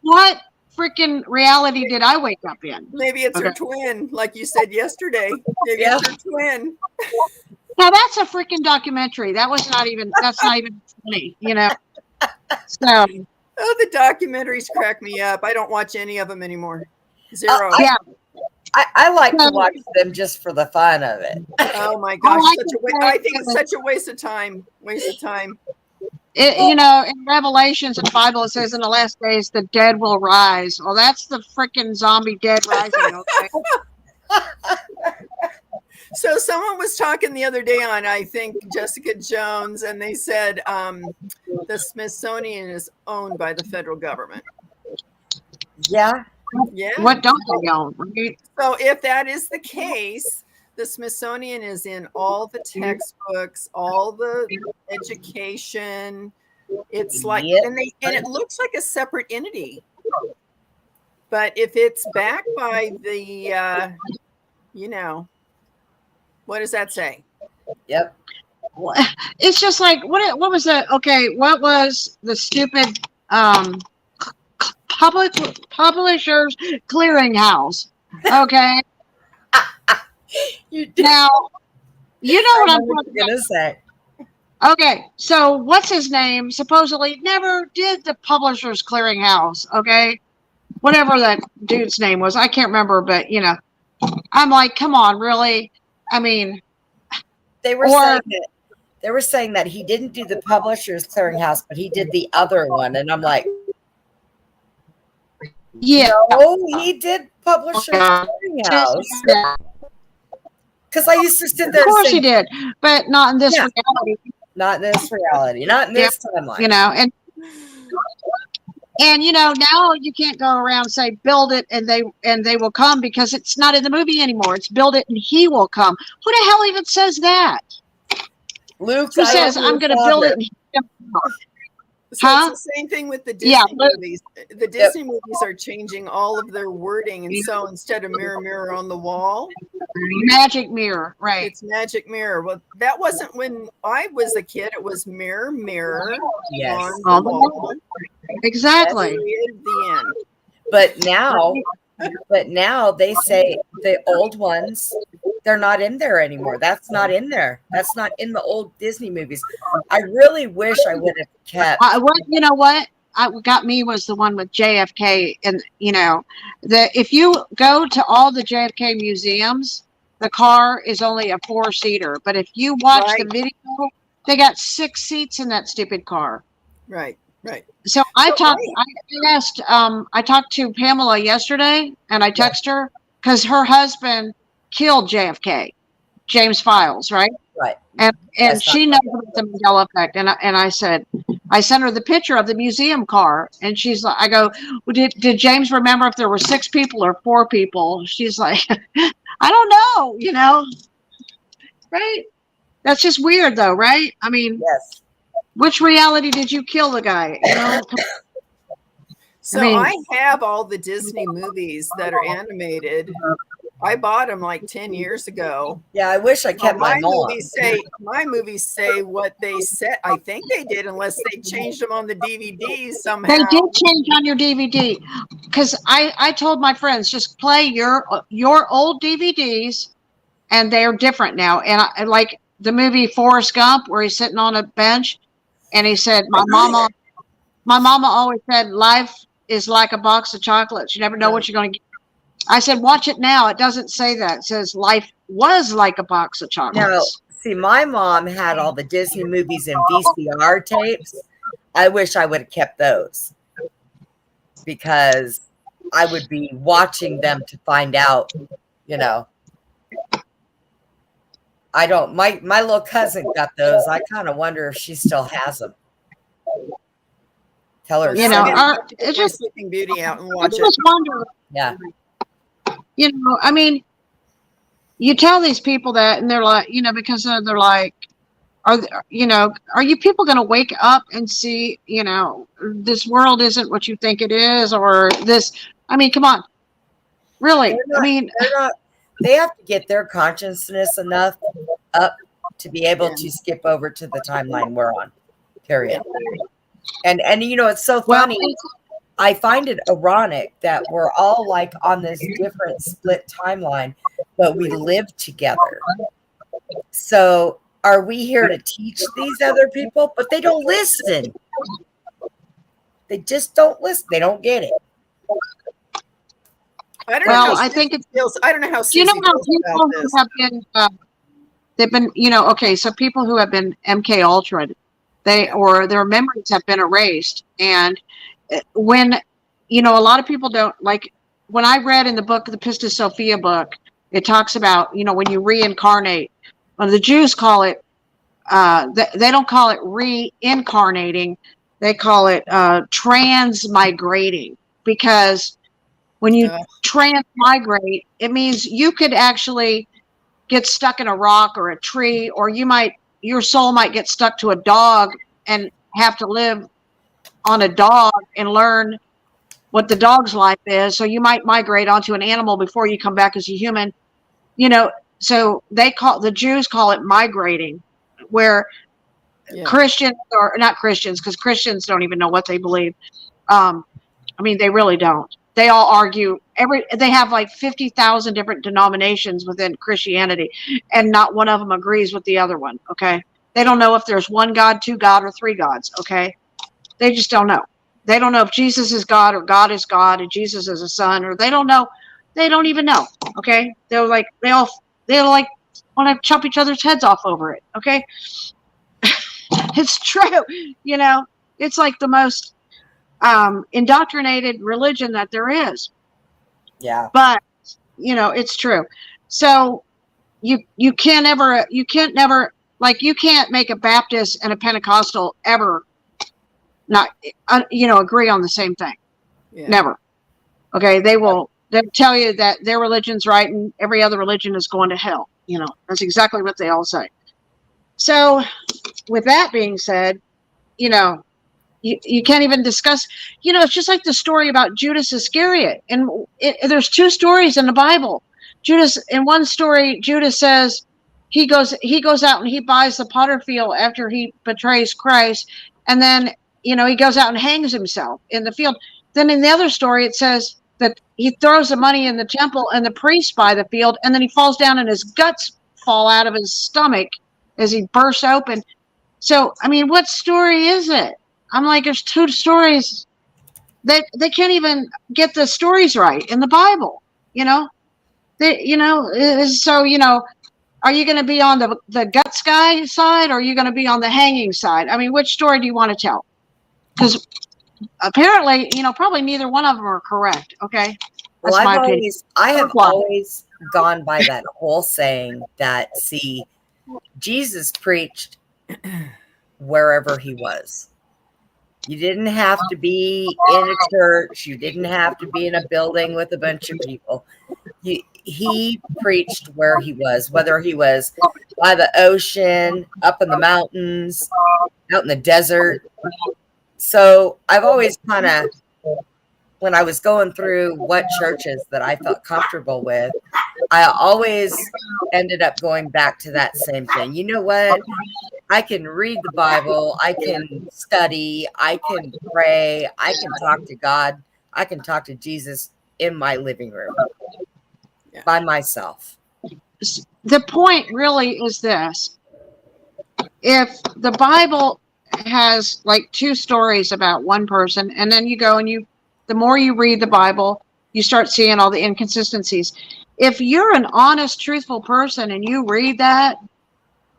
what freaking reality did I wake up in? Maybe it's her twin, like you said yesterday. Maybe it's her twin. Now that's a freaking documentary. That's not even funny, So. Oh, the documentaries crack me up. I don't watch any of them anymore. Zero. Yeah. I like to watch them just for the fun of it. Oh my gosh. I think it's such a waste of time. In Revelations in the Bible, it says in the last days, the dead will rise. Well, that's the freaking zombie dead rising. Okay. So someone was talking the other day on, I think, Jessica Jones, and they said the Smithsonian is owned by the federal government. Yeah. Yeah. What don't they own? So if that is the case, the Smithsonian is in all the textbooks, all the education. It's like, and it looks like a separate entity. But if it's backed by the, what does that say? Yep. It's just like, what was that? Okay, what was the stupid publishers clearinghouse? Okay. Now, you know what I'm going to say. Okay, so what's his name? Supposedly never did the publishers clearinghouse. Okay, whatever that dude's name was, I can't remember, but I'm like, come on, really? I mean, they were saying that he didn't do the publishers clearinghouse, but he did the other one, and I'm like, yeah, no, he did publishers clearinghouse. Because I used to sit there. Of course he did, but not in this reality. Not in this reality. Not in this timeline. And now you can't go around and say build it and they will come, because it's not in the movie anymore. It's build it and he will come. Who the hell even says that? Luke. Who says I'm going to build it and he will come? So it's the same thing with the Disney movies. The Disney movies are changing all of their wording, and so instead of mirror, mirror on the wall, magic mirror, right? It's magic mirror. Well, that wasn't when I was a kid. It was mirror, mirror on the wall. Exactly. Period, the end. But now they say the old ones, they're not in there anymore. That's not in there. That's not in the old Disney movies. I really wish I would have kept. You know what? Got me was the one with JFK, and if you go to all the JFK museums, the car is only a 4-seater. But if you watch the video, they got 6 seats in that stupid car. Right. So I talked to Pamela yesterday, and I texted her because her husband killed JFK, James Files, right? Right. And she knows about the Mandela effect. And I said, I sent her the picture of the museum car, and she's like, I go, well, did James remember if there were 6 people or 4 people? She's like, I don't know, right? That's just weird, though, right? I mean, yes. Which reality did you kill the guy? So I have all the Disney movies that are animated. I bought them like 10 years ago. Yeah, I wish I kept my movies say what they said. I think they did, unless they changed them on the DVDs somehow. They did change on your DVD, because I told my friends, just play your old DVDs, and they're different now. And I like the movie Forrest Gump, where he's sitting on a bench, and he said, my mama always said, life is like a box of chocolates. You never know what you're going to get. I said, watch it now. It doesn't say that. It says life was like a box of chocolates. Now, see, my mom had all the Disney movies in VCR tapes. I wish I would have kept those, because I would be watching them to find out, I don't, my little cousin got those. I kind of wonder if she still has them. Tell her, it's just Sleeping Beauty out and watch it. I just wonder. Yeah. I mean, you tell these people that, and they're like, because they're like, are you people going to wake up and see, this world isn't what you think it is, or this? I mean, come on, really? They have to get their consciousness enough up to be able to skip over to the timeline we're on. Period. And it's so funny. I find it ironic that we're all like on this different split timeline, but we live together. So are we here to teach these other people? But they don't listen. They just don't listen. They don't get it. I don't know how Susie how people who have been they've been okay, so people who have been MK Ultra, or their memories have been erased, and when a lot of people don't, like, when I read in the book, the Pistis Sophia book, it talks about when you reincarnate. Well, the Jews call it they don't call it reincarnating, they call it transmigrating, because when you transmigrate, it means you could actually get stuck in a rock or a tree, or your soul might get stuck to a dog and have to live on a dog and learn what the dog's life is. So you might migrate onto an animal before you come back as a human. So the Jews call it migrating, where Christians, or not Christians, because Christians don't even know what they believe. They really don't. They all argue they have like 50,000 different denominations within Christianity, and not one of them agrees with the other one. Okay. They don't know if there's one God, 2 God, or 3 gods. Okay. They just don't know. They don't know if Jesus is God, or God is God and Jesus is a son, or they don't know. They don't even know. Okay. They're like, they all want to chop each other's heads off over it. Okay. It's true. It's like the most indoctrinated religion that there is. Yeah. But it's true. So you can't make a Baptist and a Pentecostal ever not agree on the same thing. Never. Okay. They'll tell you that their religion's right and every other religion is going to hell. That's exactly what they all say. So with that being said, you can't even discuss, it's just like the story about Judas Iscariot. And there's 2 stories in the Bible. In one story, Judas says he goes out and he buys the potter field after he betrays Christ. And then he goes out and hangs himself in the field. Then in the other story, it says that he throws the money in the temple and the priests buy the field, and then he falls down and his guts fall out of his stomach as he bursts open. So, I mean, what story is it? I'm like, there's two stories. They can't even get the stories right in the Bible, so, are you going to be on the guts guy side, or are you going to be on the hanging side? I mean, which story do you want to tell? Because apparently, probably neither one of them are correct. Okay. Well, That's my opinion. I have always gone by that whole saying that, see, Jesus preached wherever he was. You didn't have to be in a church. You didn't have to be in a building with a bunch of people. He preached where he was, whether he was by the ocean, up in the mountains, out in the desert. So I've always kind of, when I was going through what churches that I felt comfortable with, I always ended up going back to that same thing. You know what? I can read the Bible. I can study. I can pray. I can talk to God. I can talk to Jesus in my living room by myself. The point really is this. If the Bible has like two stories about one person, and then you go and the more you read the Bible, you start seeing all the inconsistencies. If you're an honest, truthful person and you read that,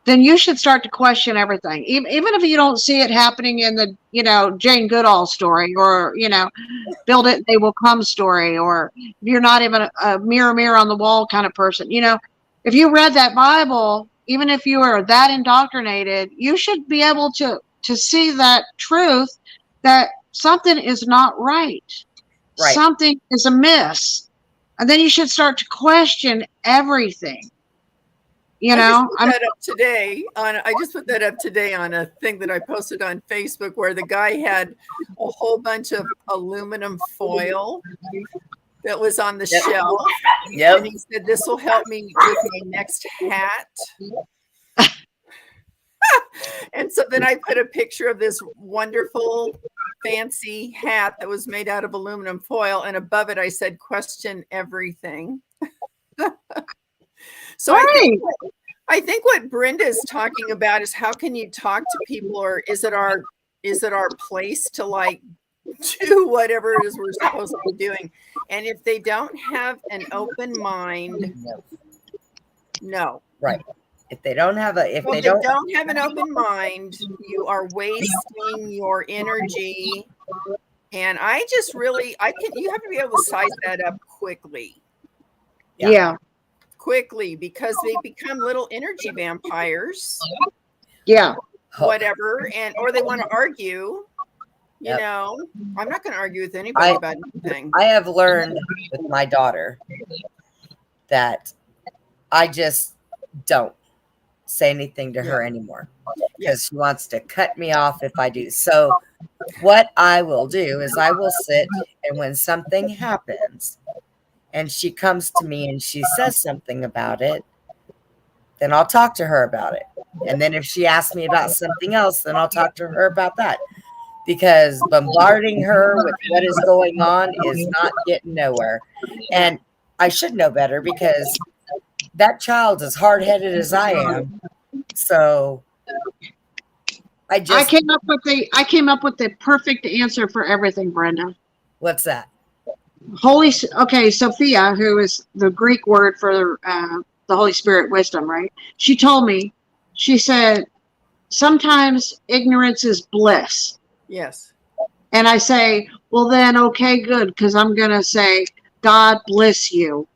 then you should start to question everything. Even if you don't see it happening in the, Jane Goodall story, or, build it, they will come story, or if you're not even a mirror on the wall kind of person, if you read that Bible, even if you are that indoctrinated, you should be able to see that truth, that something is not right. Something is amiss. And then you should start to question everything. I just put that up today on a thing that I posted on Facebook, where the guy had a whole bunch of aluminum foil that was on the shelf. Yep. And he said, "This will help me with my next hat." And so then I put a picture of this wonderful fancy hat that was made out of aluminum foil, and above it I said, "Question everything." So I think what Brenda is talking about is, how can you talk to people, or is it our place to like do whatever it is we're supposed to be doing? And if they don't have an open mind, no. Right. If they don't have an open mind, you are wasting your energy. And you have to be able to size that up quickly. Yeah. Quickly, because they become little energy vampires. Yeah. Whatever. Or they want to argue. I'm not going to argue with anybody about anything. I have learned with my daughter that I just don't say anything to her anymore, because she wants to cut me off if I do. So what I will do is I will sit, and when something happens and she comes to me and she says something about it, then I'll talk to her about it. And then if she asks me about something else, then I'll talk to her about that. Because bombarding her with what is going on is not getting nowhere. And I should know better, because that child is hard-headed as I am. So I came up with the perfect answer for everything, Brenda. What's that? Sophia, who is the Greek word for the Holy Spirit, wisdom, right? She told me, she said, sometimes ignorance is bliss. Yes. And I say, well then, okay, good, because I'm going to say, God bless you.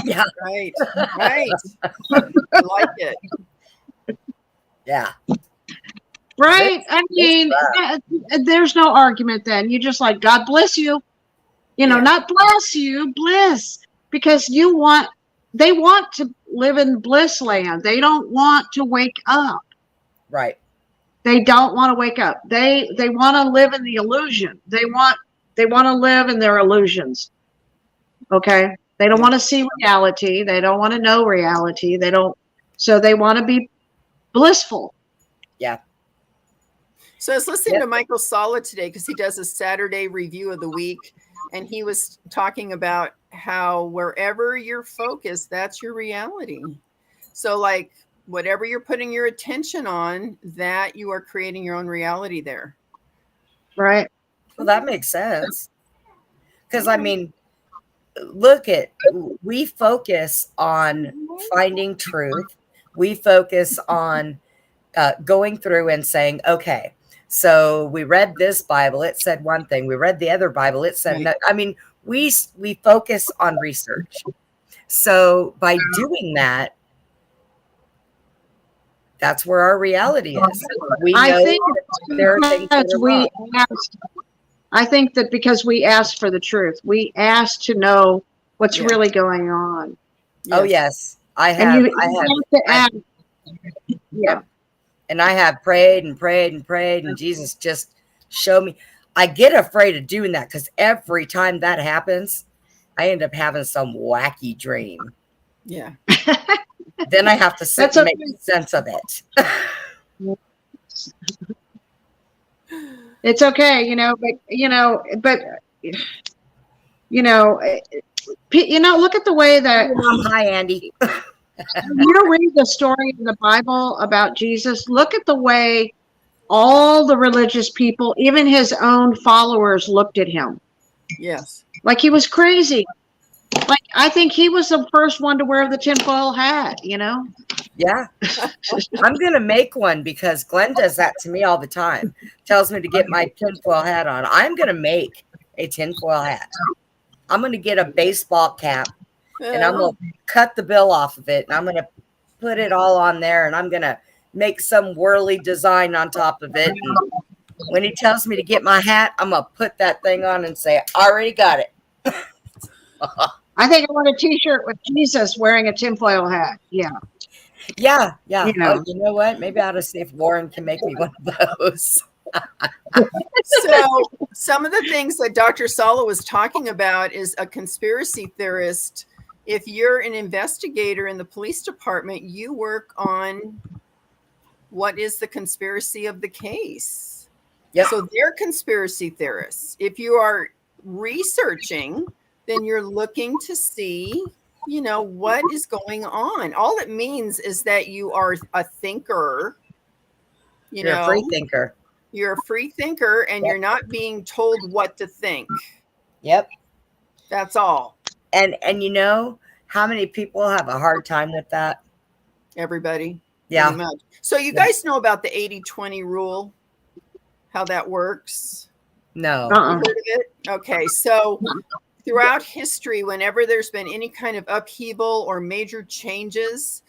Yeah. Right. I like it. Yeah. Right? I mean, there's no argument then. You just like, God bless you. Not bless you, bliss. Because they want to live in bliss land. They don't want to wake up. Right. They don't want to wake up. They want to live in the illusion. They want to live in their illusions. Okay? They don't want to see reality. They don't want to know reality. So they want to be blissful. Yeah. So I was listening to Michael Sala today because he does a Saturday review of the week. And he was talking about how wherever you're focused, that's your reality. So like whatever you're putting your attention on, that you are creating your own reality there. Right. Well, that makes sense. Because, I mean, we focus on finding truth. We focus on going through and saying, okay, so we read this Bible, it said one thing. We read the other Bible, it said no. I mean, we focus on research. So by doing that, that's where our reality is. We know there are things that are wrong. I think that because we asked for the truth, we asked to know what's really going on. Yes. Oh yes, I have. And I have prayed and prayed and prayed, and Jesus just showed me. I get afraid of doing that because every time that happens, I end up having some wacky dream. Yeah. Then I have to sit and make sense of it. It's okay, look at the way that. Hi, Andy. You read the story in the Bible about Jesus. Look at the way all the religious people, even his own followers, looked at him. Yes. Like he was crazy. Like, I think he was the first one to wear the tinfoil hat, Yeah. I'm going to make one because Glenn does that to me all the time. Tells me to get my tinfoil hat on. I'm going to make a tinfoil hat. I'm going to get a baseball cap and I'm going to cut the bill off of it and I'm going to put it all on there and I'm going to make some whirly design on top of it. And when he tells me to get my hat, I'm going to put that thing on and say, I already got it. I think I want a t-shirt with Jesus wearing a tinfoil hat. Yeah. Yeah. Oh, you know what? Maybe I ought to see if Warren can make me one of those. So some of the things that Dr. Sala was talking about is a conspiracy theorist. If you're an investigator in the police department, you work on what is the conspiracy of the case. Yep. So they're conspiracy theorists. If you are researching, then you're looking to see, what is going on. All it means is that you are a thinker. You're a free thinker. You're a free thinker and you're not being told what to think. Yep. That's all. And how many people have a hard time with that? Everybody. Yeah. Pretty much. So you guys know about the 80-20 rule, how that works? No. You heard of it? Okay. So throughout history, whenever there's been any kind of upheaval or major changes,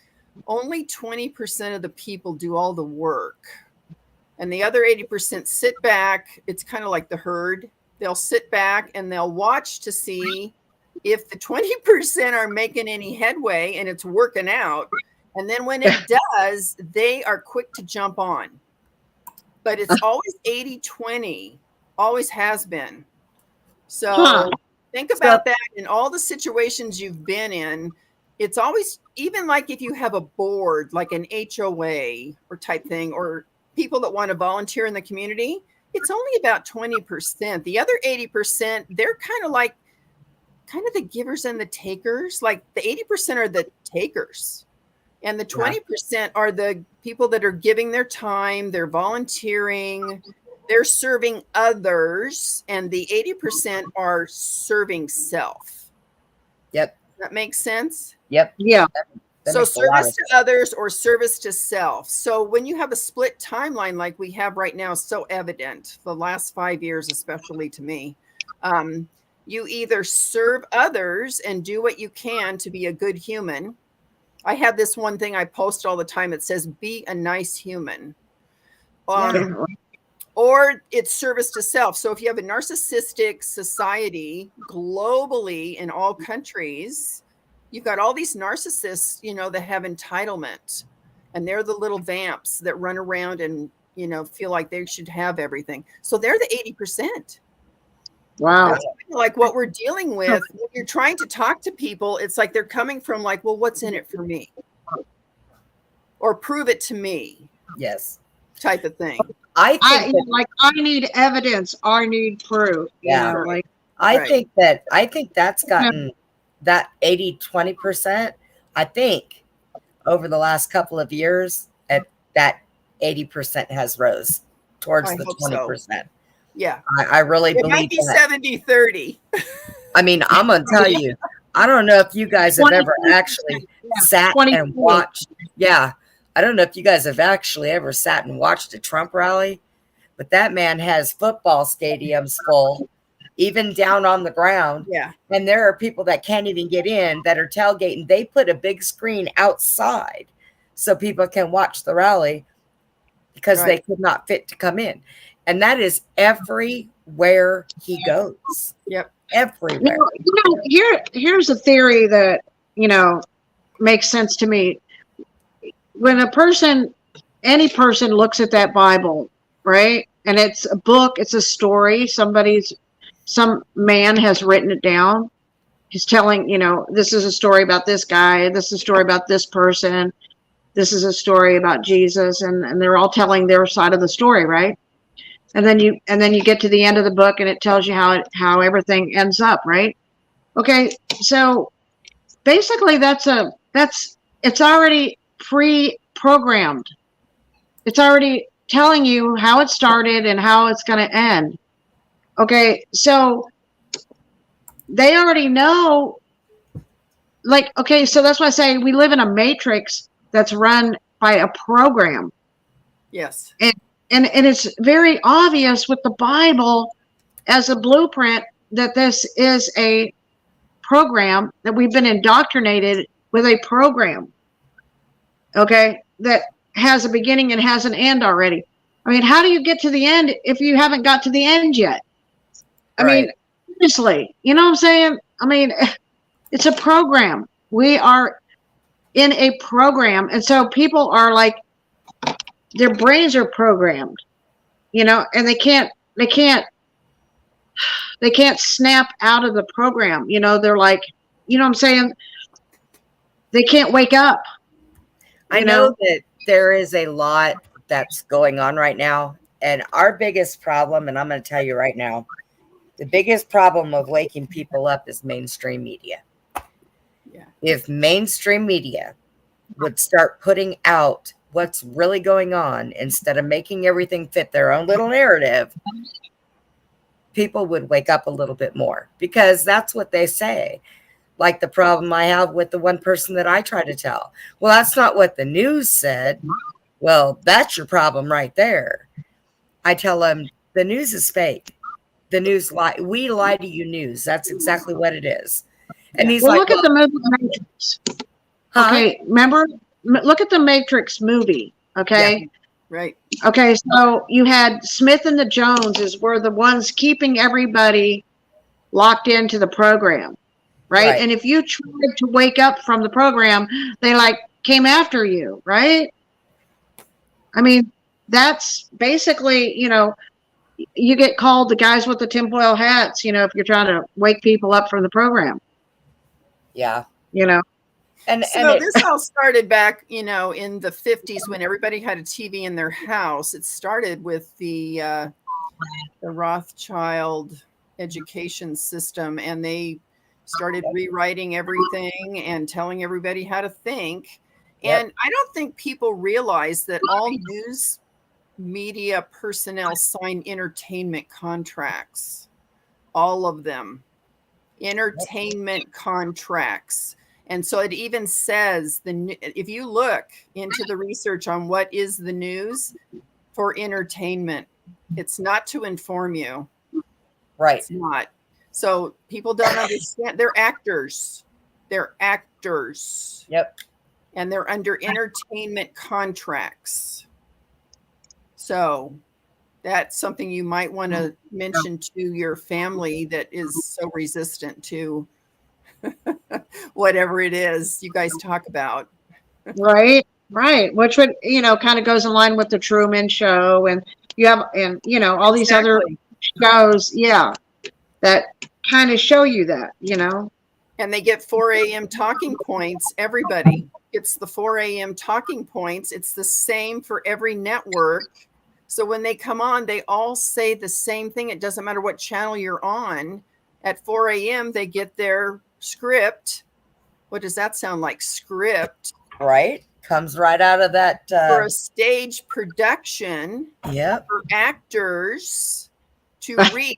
only 20% of the people do all the work. And the other 80% sit back. It's kind of like the herd. They'll sit back and they'll watch to see if the 20% are making any headway and it's working out. And then when it does, they are quick to jump on. But it's always 80-20, always has been. So think about that in all the situations you've been in. It's always, even like if you have a board, like an HOA or type thing, or people that want to volunteer in the community, it's only about 20%. The other 80%, they're kind of the givers and the takers. Like the 80% are the takers. And the 20% are the people that are giving their time, they're volunteering, they're serving others, and the 80% are serving self. Yep. That makes sense? Yep. Yeah. So service to others or service to self. So when you have a split timeline like we have right now, so evident, the last 5 years, especially to me, you either serve others and do what you can to be a good human. I have this one thing I post all the time. It says, be a nice human. Or it's service to self. So if you have a narcissistic society globally in all countries, you've got all these narcissists, that have entitlement, and they're the little vamps that run around and, feel like they should have everything. So they're the 80%. Wow. That's like what we're dealing with. When you're trying to talk to people, it's like they're coming from like, well, what's in it for me? Or prove it to me. Yes. Type of thing. I think that, like I need evidence. I need proof. You yeah, know, Right. like I Right. think that's gotten that 80-20%. I think over the last couple of years, at that 80% has rose towards I the hope so. 20%. Yeah. I really It might believe be that. 70-30. I mean, I'm gonna tell you, I don't know if you guys have ever 20, actually yeah, sat 20. and watched. Yeah, I don't know if you guys have actually ever sat and watched a Trump rally, but that man has football stadiums full, even down on the ground. Yeah. And there are people that can't even get in that are tailgating. They put a big screen outside so people can watch the rally because they Right. could not fit to come in. And that is everywhere he goes. Yep. Everywhere. Here's a theory that makes sense to me. When any person looks at that Bible, right, and it's a book, it's a story, some man has written it down. He's telling, this is a story about this guy, this is a story about this person, this is a story about Jesus, and they're all telling their side of the story, right? And then you get to the end of the book and it tells you how everything ends up, right? Okay, so basically it's already pre-programmed. It's already telling you how it started and how it's going to end. Okay, so they already know. Like, okay, so that's why I say we live in a matrix that's run by a program. Yes. And it's very obvious with the Bible as a blueprint that this is a program, that we've been indoctrinated with a program, okay, that has a beginning and has an end already. I mean, how do you get to the end if you haven't got to the end yet? I mean, honestly, you know what I'm saying? I mean, it's a program. We are in a program. And so people are like, their brains are programmed, and they can't snap out of the program. They're like, you know what I'm saying? They can't wake up. I know that there is a lot that's going on right now. And our biggest problem, and I'm going to tell you right now, the biggest problem of waking people up is mainstream media. Yeah. If mainstream media would start putting out what's really going on instead of making everything fit their own little narrative, people would wake up a little bit more, because that's what they say. Like the problem I have with the one person that I try to tell. Well, that's not what the news said. Well, that's your problem right there. I tell them the news is fake. The news lie. We lie to you, news. That's exactly what it is. And he's Well, like, look at the movie Matrix. huh? Okay, remember? Look at the Matrix movie. Okay. Yeah. Right. Okay, so you had Smith and the Joneses were the ones keeping everybody locked into the program, right? And if you tried to wake up from the program, they like came after you, right? I mean, that's basically, you get called the guys with the tinfoil hats, if you're trying to wake people up from the program. Yeah. And this all started back, in the 50s when everybody had a TV in their house. It started with the Rothschild education system, and they started rewriting everything and telling everybody how to think. And I don't think people realize that all news media personnel sign entertainment contracts. All of them. Entertainment contracts. And so it even says, if you look into the research on what is the news, for entertainment, it's not to inform you. Right. It's not. So people don't understand. They're actors. They're actors. Yep. And they're under entertainment contracts. So that's something you might want to mention to your family that is so resistant to whatever it is you guys talk about. Right. Which would, kind of goes in line with the Truman Show, and you have, and all these other shows, that kind of show you that, And they get 4 a.m. talking points. Everybody gets the 4 a.m. talking points. It's the same for every network. So when they come on, they all say the same thing. It doesn't matter what channel you're on. At 4 a.m., they get their script. What does that sound like? Script. Right? Comes right out of that. For a stage production. Yep. For actors to read.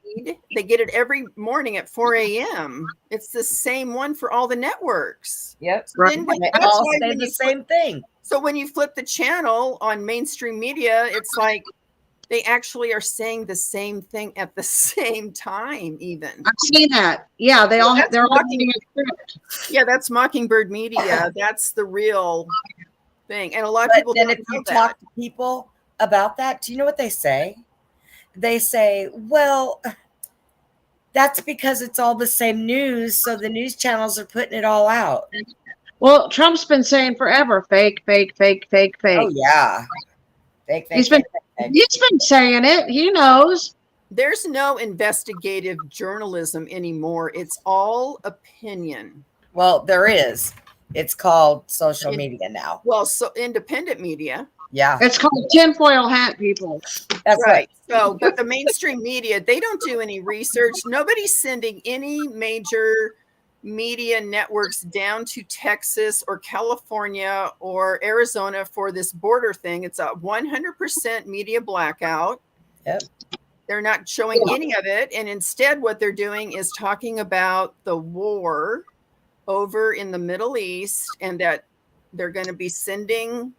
They get it every morning at 4 a.m. It's the same one for all the networks. Yep. So then They all say the same thing. So when you flip the channel on mainstream media, it's like they actually are saying the same thing at the same time, even. I've seen that. Yeah, they're all yeah, that's Mockingbird Media. That's the real thing. And a lot of people then don't if you know talk to people about that, do you know what they say? They say, well, that's because it's all the same news, so the news channels are putting it all out. Well, Trump's been saying forever, fake, fake, fake, fake, fake. Oh yeah. Fake, fake, He's fake, been saying it. He knows. There's no investigative journalism anymore. It's all opinion. Well, there is. It's called social media now. Well, so independent media. Yeah. It's called tinfoil hat people. That's right. So, but the mainstream media, they don't do any research. Nobody's sending any major media networks down to Texas or California or Arizona for this border thing. It's a 100% media blackout. Yep. They're not showing any of it. And instead, what they're doing is talking about the war over in the Middle East and that they're going to be sending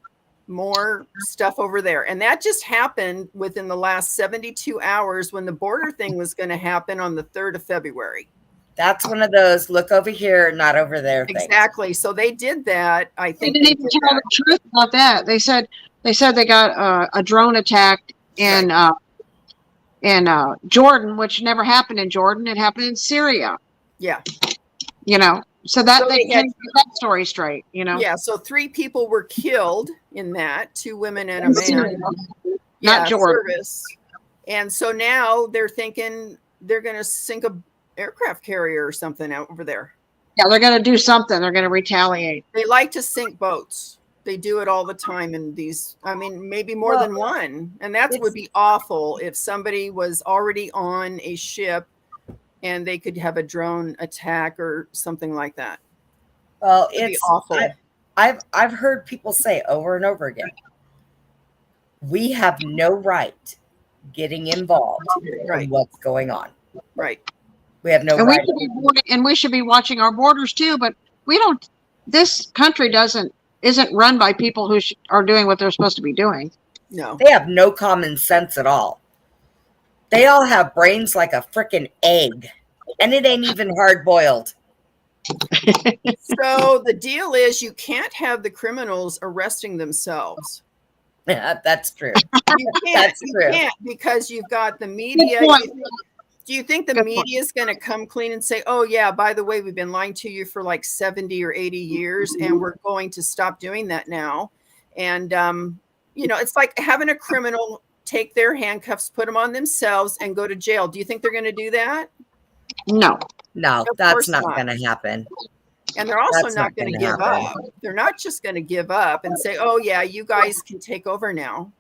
more stuff over there. And that just happened within the last 72 hours when the border thing was going to happen on the 3rd of February. That's one of those look over here, not over there things. Exactly. So they did that. I think they didn't even tell the truth about that. They said they got a drone attack in Jordan, which never happened in Jordan. It happened in Syria. Yeah. You know, so that So they can get that story straight, you know. Yeah, so 3 people were killed in that, 2 women and a man. Not Jordan. Service. And so now they're thinking they're going to sink a aircraft carrier or something out over there. Yeah, they're going to do something. They're going to retaliate. They like to sink boats. They do it all the time in these, I mean, maybe more than one. And that would be awful if somebody was already on a ship and they could have a drone attack or something like that. Well, it's awful. I've heard people say over and over again, we have no right getting involved in what's going on. Right. We have no right. We should be watching our borders too, but we don't. This country isn't run by people who are doing what they're supposed to be doing. No. They have no common sense at all. They all have brains like a freaking egg, and it ain't even hard boiled. So the deal is you can't have the criminals arresting themselves. Yeah, that's true. You can't, you can't because you've got the media. Do you think the media is going to come clean and say, oh, yeah, by the way, we've been lying to you for like 70 or 80 years, and we're going to stop doing that now? And, you know, it's like having a criminal take their handcuffs, put them on themselves, and go to jail. Do you think they're going to do that? No. No, that's not going to happen. And they're also not going to give up. They're not just going to give up and say, oh, yeah, you guys can take over now.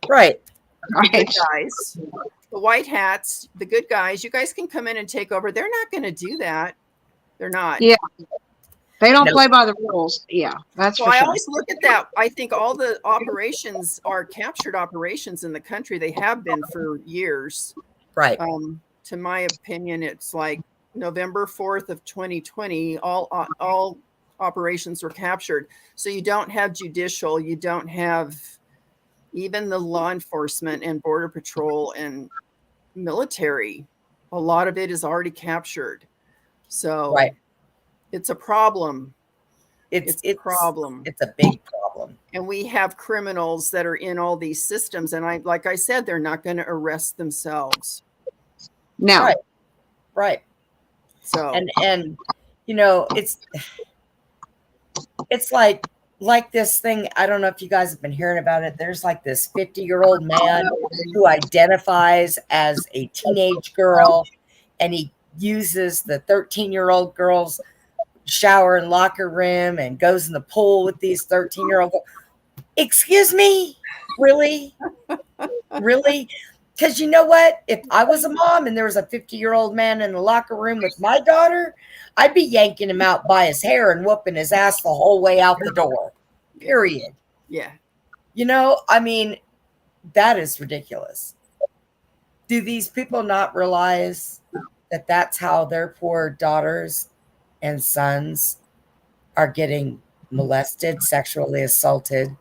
Right. The good guys, the white hats, the good guys, you guys can come in and take over. They're not going to do that. They're not. Yeah. They don't play by the rules. Yeah, that's so I always look at that. I think all the operations are captured operations in the country. They have been for years. Right. To my opinion, it's like November 4th of 2020, all operations were captured. So you don't have judicial, you don't have even the law enforcement and border patrol and military. A lot of it is already captured. So it's a problem. It's a problem. It's a big problem. And we have criminals that are in all these systems. And like I said, they're not going to arrest themselves. No. Right. So and you know, it's like this thing. I don't know if you guys have been hearing about it. There's like this 50-year-old man who identifies as a teenage girl, and he uses the 13-year-old girl's shower and locker room and goes in the pool with these 13-year-old girls. Excuse me? Really? Really? Because you know what? If I was a mom and there was a 50-year-old man in the locker room with my daughter, I'd be yanking him out by his hair and whooping his ass the whole way out the door. Period. Yeah. You know, I mean, that is ridiculous. Do these people not realize that that's how their poor daughters and sons are getting molested, sexually assaulted,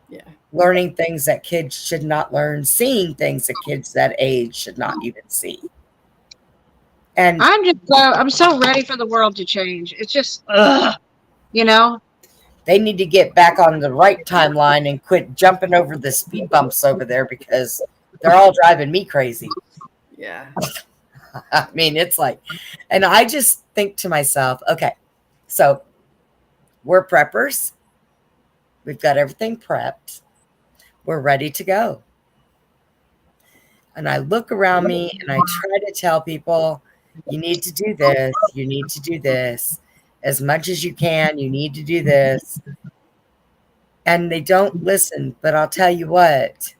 Yeah. learning things that kids should not learn, seeing things that kids that age should not even see? And I'm so ready for the world to change. It's just, you know, they need to get back on the right timeline and quit jumping over the speed bumps over there because they're all driving me crazy. Yeah. I mean, it's like, and I just think to myself, okay, so we're preppers. We've got everything prepped. We're ready to go. And I look around me and I try to tell people, you need to do this. You need to do this. As much as you can, you need to do this. And they don't listen. But I'll tell you what,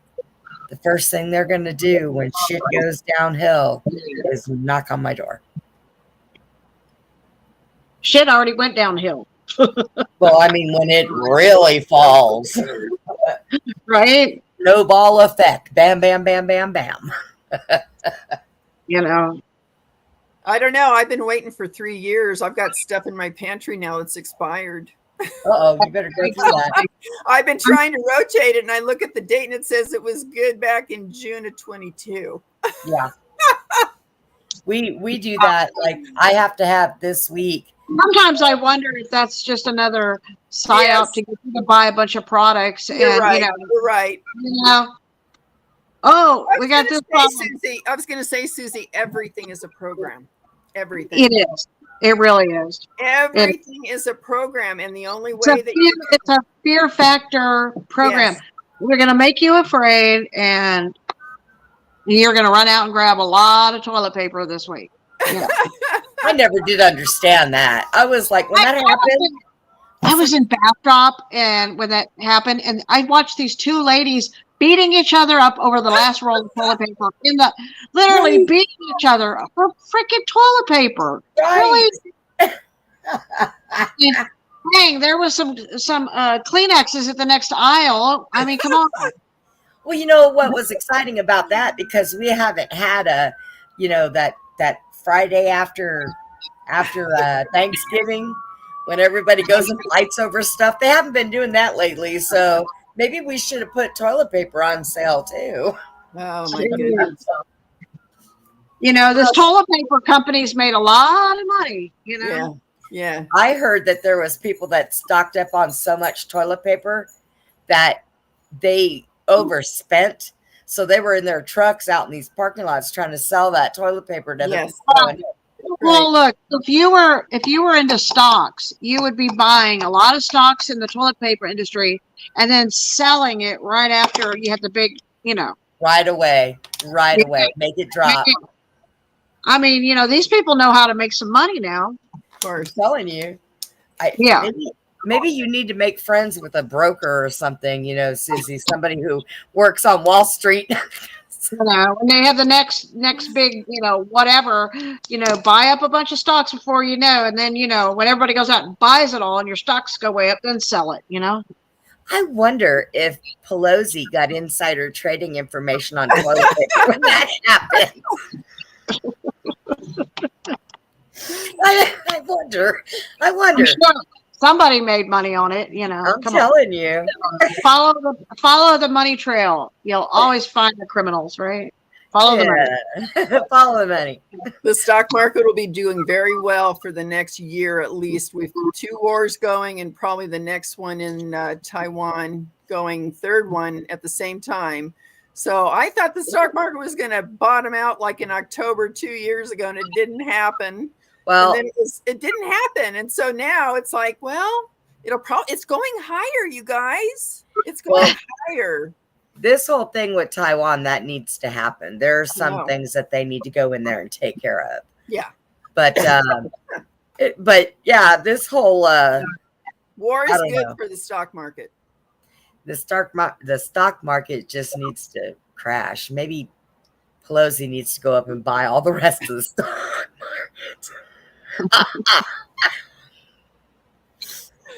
the first thing they're going to do when shit goes downhill is knock on my door. shit already went downhill. Well, I mean, when it really falls, Right? snowball effect. Bam, bam, bam, bam, bam. You know, I don't know. I've been waiting for 3 years. I've got stuff in my pantry now that's expired. Uh-oh, you better go through that. I've been trying to rotate it, and I look at the date, and it says it was good back in June of 22. Yeah. We do that. Like, I have to have this week. sometimes I wonder if that's just another psyop Yes. to get you to buy a bunch of products. You're And, right. you know, You're right. oh, I was we got gonna this say, problem. Susie. I was going to say, Susie, everything is a program. Everything. It is. It really is. Everything is a program, and the only It's a way that you can, it's a fear factor program. Yes. We're going to make you afraid, and you're going to run out and grab a lot of toilet paper this week. You know. I never did understand that. I was like, when that happened, I was in Bastrop, and when that happened, and I watched these two ladies beating each other up over the last roll of toilet paper literally Right. beating each other for freaking toilet paper. right. Really? And, dang, there was some Kleenexes at the next aisle. I mean, come on. Well, you know what was exciting about that, because we haven't had that Friday after Thanksgiving when everybody goes and fights over stuff. They haven't been doing that lately, so maybe we should have put toilet paper on sale too. oh my goodness. You know, this toilet paper company's made a lot of money, you know. Yeah. Yeah. I heard that there was people that stocked up on so much toilet paper that they overspent. So they were in their trucks out in these parking lots trying to sell that toilet paper to Yes. them. Well, look, if you were into stocks, you would be buying a lot of stocks in the toilet paper industry and then selling it right after you had the big, you know. Right away. Make it drop. I mean, you know, these people know how to make some money now. Of course. I'm telling you. Yeah. Maybe you need to make friends with a broker or something, Susie, somebody who works on Wall Street. You know, when they have the next big, whatever, buy up a bunch of stocks before you know, and then, when everybody goes out and buys it all and your stocks go way up, then sell it, I wonder if Pelosi got insider trading information on toilet paper when that happened. I wonder. I'm sure somebody made money on it, I'm telling you. Follow the money trail. You'll always find the criminals, right? Follow the money. Follow the money. The stock market will be doing very well for the next year at least. We've 2 wars going, and probably the next one in Taiwan going, third one at the same time. So I thought the stock market was going to bottom out like in October 2 years ago, and it didn't happen. Well, and then it didn't happen, and so now it's like, well, it's going higher, you guys. It's going higher. This whole thing with Taiwan, that needs to happen. There are some things that they need to go in there and take care of. Yeah. But but yeah, this whole war is good for the stock market. the stock market just needs to crash. Maybe Pelosi needs to go up and buy all the rest of the stock market.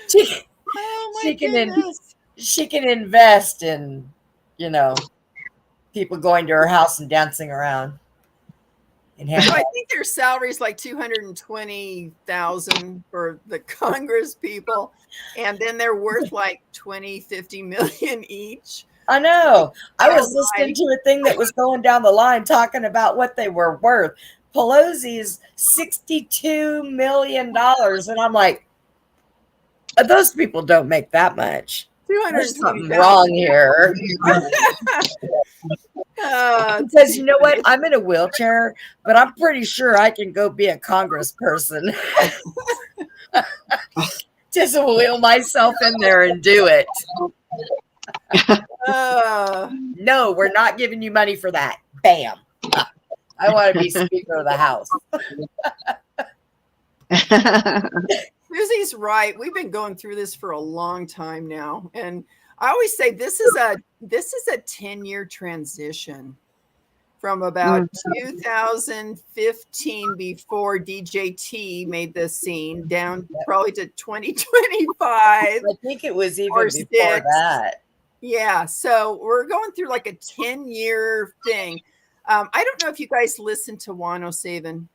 she, Oh my she can goodness. she can invest in, you know, people going to her house and dancing around. So I think their salary is like $220,000 for the Congress people, and then they're worth like 20, 50 million each. I know. I was Oh listening to a thing that was going down the line talking about what they were worth. Pelosi's $62 million. And I'm like, those people don't make that much. There's something 220,000. wrong here. Because you know what? I'm in a wheelchair, but I'm pretty sure I can go be a congressperson. Just wheel myself in there and do it. No, we're not giving you money for that. Bam. I want to be Speaker of the House. Susie's right. We've been going through this for a long time now, and I always say this is a 10-year transition from about 2015, before DJT made the scene, down probably to 2025. I think it was even before that. Yeah, so we're going through like a 10-year thing. I don't know if you guys listened to Wano Saban.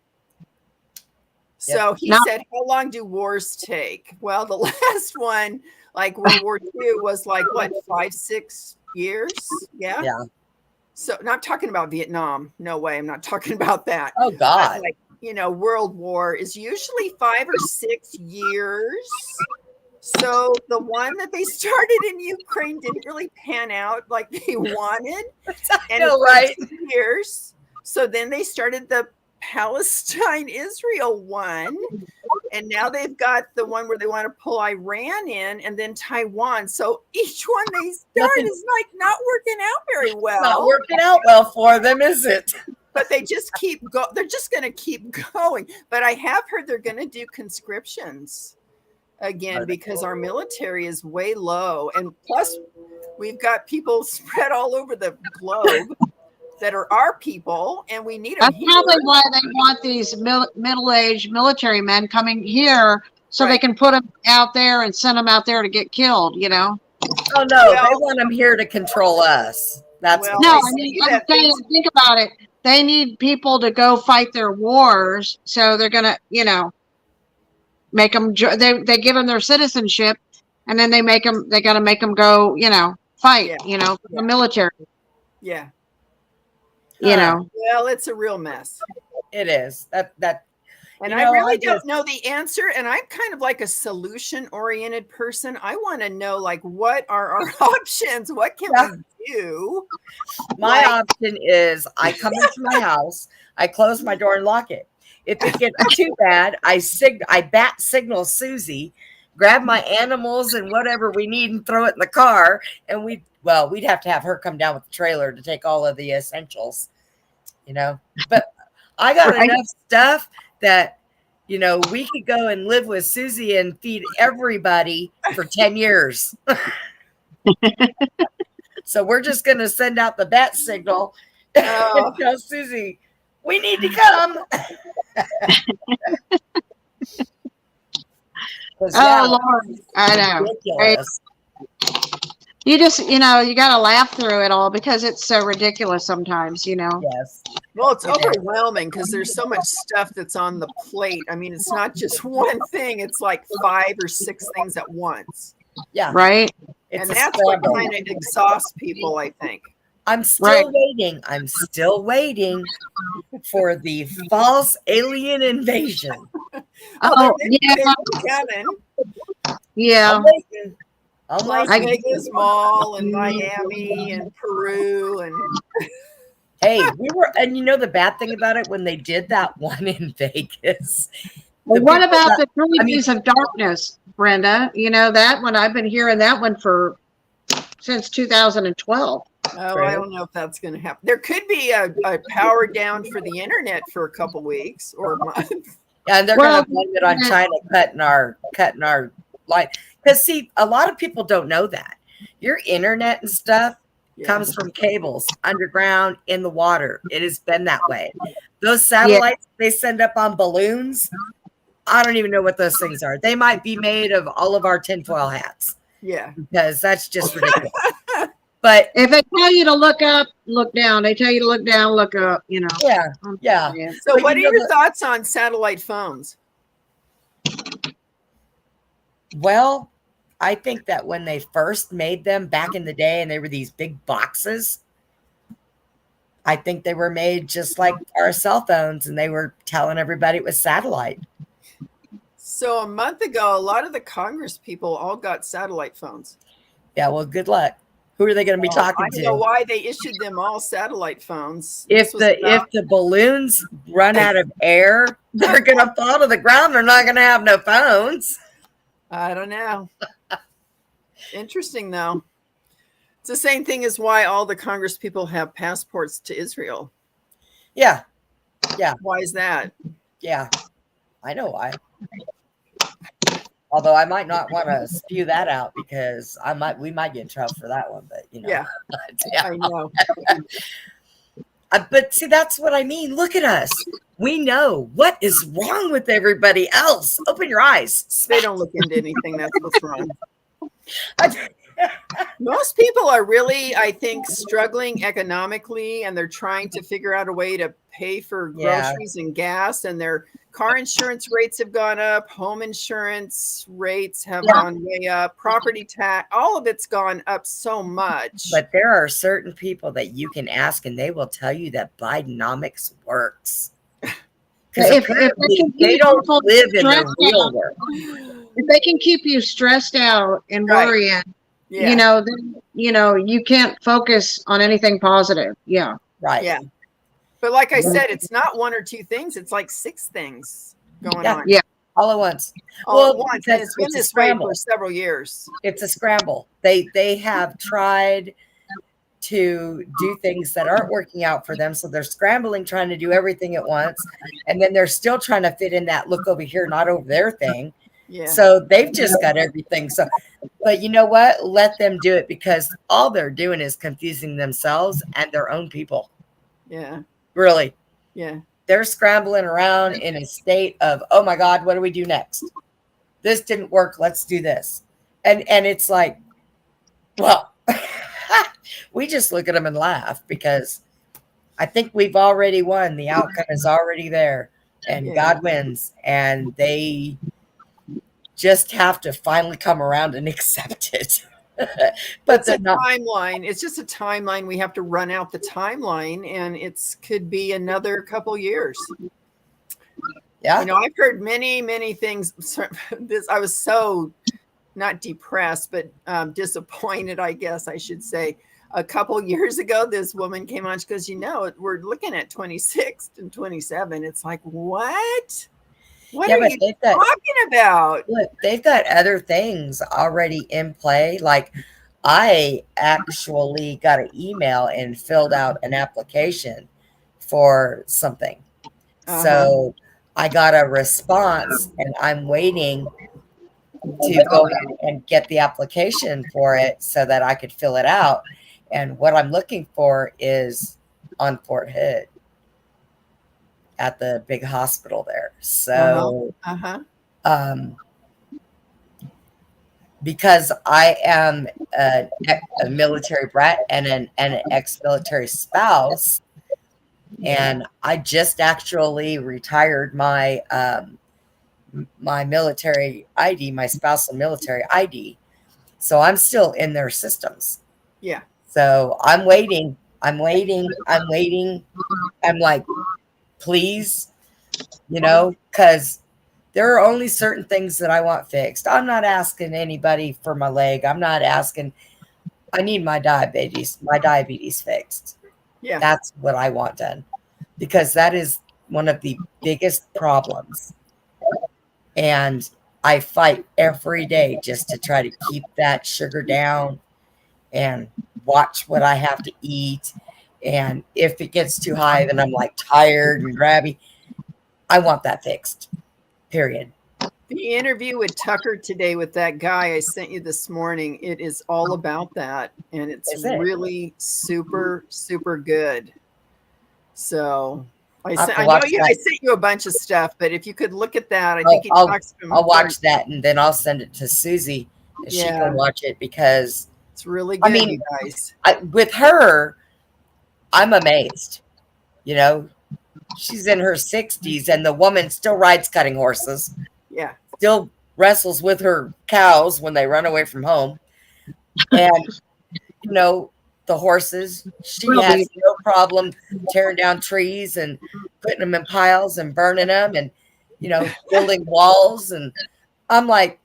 So he said, how long do wars take? Well, the last one, like World War II, was like, what, 5-6 years? Yeah. So not talking about Vietnam. No way. I'm not talking about that. Oh, God. Like, World War is usually 5 or 6 years. So the one that they started in Ukraine didn't really pan out like they wanted. And right. 2 years. So then they started the Palestine-Israel one, and now they've got the one where they want to pull Iran in, and then Taiwan. So each one they start is like not working out very well. Not working out well for them, is it? But they just they're just going to keep going. But I have heard they're going to do conscriptions again because our military is way low, and plus we've got people spread all over the globe that are our people, and we need them. That's probably why they want these middle-aged military men coming here, so they can put them out there and send them out there to get killed. Oh no, they want them here to control us. That's no. I mean, I'm saying, think about it. They need people to go fight their wars, so they're gonna, make them. They give them their citizenship, and then they make them. They got to make them go, fight. The military. Yeah. Well, it's a real mess. It is that, and I really don't know the answer. And I'm kind of like a solution-oriented person. I want to know, like, what are our options? What can we do? My option is I come into my house, I close my door and lock it. If it gets too bad, I bat signal Susie, grab my animals and whatever we need and throw it in the car. And we'd have to have her come down with the trailer to take all of the essentials, but I got enough stuff that, we could go and live with Susie and feed everybody for 10 years. So we're just going to send out the bat signal and tell Susie, we need to come. Oh, Lord. I know. Ridiculous. You just, you got to laugh through it all because it's so ridiculous sometimes, Yes. Well, it's overwhelming because there's so much stuff that's on the plate. I mean, it's not just one thing. It's like 5 or 6 things at once. Yeah. Right. And that's what kind of exhausts people, I think. I'm still waiting. I'm still waiting for the false alien invasion. Kevin. Yeah. I'm waiting. Las Vegas Mall and Miami and Peru and hey, and the bad thing about it, when they did that one in Vegas. What about the 3 Days of Darkness, Brenda? That one, I've been hearing that one since 2012. Oh, I don't know if that's going to happen. There could be a power down for the internet for a couple weeks or a month. Yeah, and they're going to blame it on China cutting our line. Because see, a lot of people don't know that. Your internet and stuff Yeah. comes from cables underground in the water. It has been that way. Those Yeah. satellites they send up on balloons, I don't even know what those things are. They might be made of all of our tinfoil hats Yeah. because that's just ridiculous. But If they tell you to look up, look down. They tell you to look down, look up. You know. yeah, yeah. Yeah. So, But what are you know your thoughts on satellite phones? Well, I think that when they first made them back in the day and they were these big boxes, I think they were made just like our cell phones and they were telling everybody it was satellite. So, a month ago, a lot of the Congress people all got satellite phones. Yeah, well, good luck. Who are they going to be talking I don't know to? why they issued them all satellite phones. If the balloons run out of air, they're going to fall to the ground. They're not going to have no phones. I don't know. Interesting, though. It's the same thing as why all the Congress people have passports to Israel. Yeah, Why is that? yeah. I know why. Although I might not want to spew that out because we might get in trouble for that one. But Yeah, yeah. I know. But see, that's what I mean. Look at us. We know what is wrong with everybody else. Open your eyes. They don't look into anything. That's what's wrong. Most people are really, I think, struggling economically, and they're trying to figure out a way to pay for groceries and gas, and their car insurance rates have gone up, home insurance rates have gone way up, property tax, all of it's gone up so much. But there are certain people that you can ask, and they will tell you that Bidenomics works. Because they don't live in the real world. If they can keep you stressed out and worrying, you know, then, you know, you can't focus on anything positive. Yeah. Right. Yeah. But like I said, it's not one or two things. It's like 6 things going on. Yeah. All at once. All at once. And it's been this way for several years. It's a scramble. They have tried to do things that aren't working out for them. So they're scrambling, trying to do everything at once. And then they're still trying to fit in that look over here, not over there thing. Yeah. So they've just got everything. So, but you know what? Let them do it because all they're doing is confusing themselves and their own people. Yeah. Really. Yeah. They're scrambling around in a state of, oh my God, what do we do next? This didn't work. Let's do this. And it's like, well, we just look at them and laugh because I think we've already won. The outcome is already there and God wins. And they just have to finally come around and accept it. But it's a timeline. It's just a timeline. We have to run out the timeline, and it's could be another couple years. Yeah. You know, I've heard many things. I was so not depressed, but disappointed, I guess I should say. A couple years ago, this woman came on. She goes, you know, we're looking at 26 and 27. It's like, what? What are you talking about? Look, they've got other things already in play. Like I actually got an email and filled out an application for something. So I got a response and I'm waiting to go ahead and get the application for it so that I could fill it out. And what I'm looking for is on Fort Hood at the big hospital there. So, because I am a military brat and an ex-military spouse, and I just actually retired my my military ID, my spousal military ID. So I'm still in their systems. Yeah. So I'm waiting. I'm like, please, you know, because there are only certain things that I want fixed. I'm not asking anybody for my leg. I'm not asking. I need my diabetes fixed. Yeah. That's what I want done because that is one of the biggest problems. And I fight every day just to try to keep that sugar down and watch what I have to eat. And if it gets too high, then I'm like tired and grabby. I want that fixed. Period. The interview with Tucker today with that guy I sent you this morning, it is all about that. And it's Is it? really super, super good. So I I'll have to know watch I that. sent you a bunch of stuff, but if you could look at that, I Oh, think he talks from I'll watch that, and then I'll send it to Susie, and she Yeah. can watch it, because It's really I good, mean, you guys. with her, I'm amazed. You know, she's in her 60s, and the woman still rides cutting horses, Yeah. still wrestles with her cows when they run away from home. And, you know, the horses, she Will has be. no problem tearing down trees and putting them in piles and burning them and, you know, building walls. And I'm like,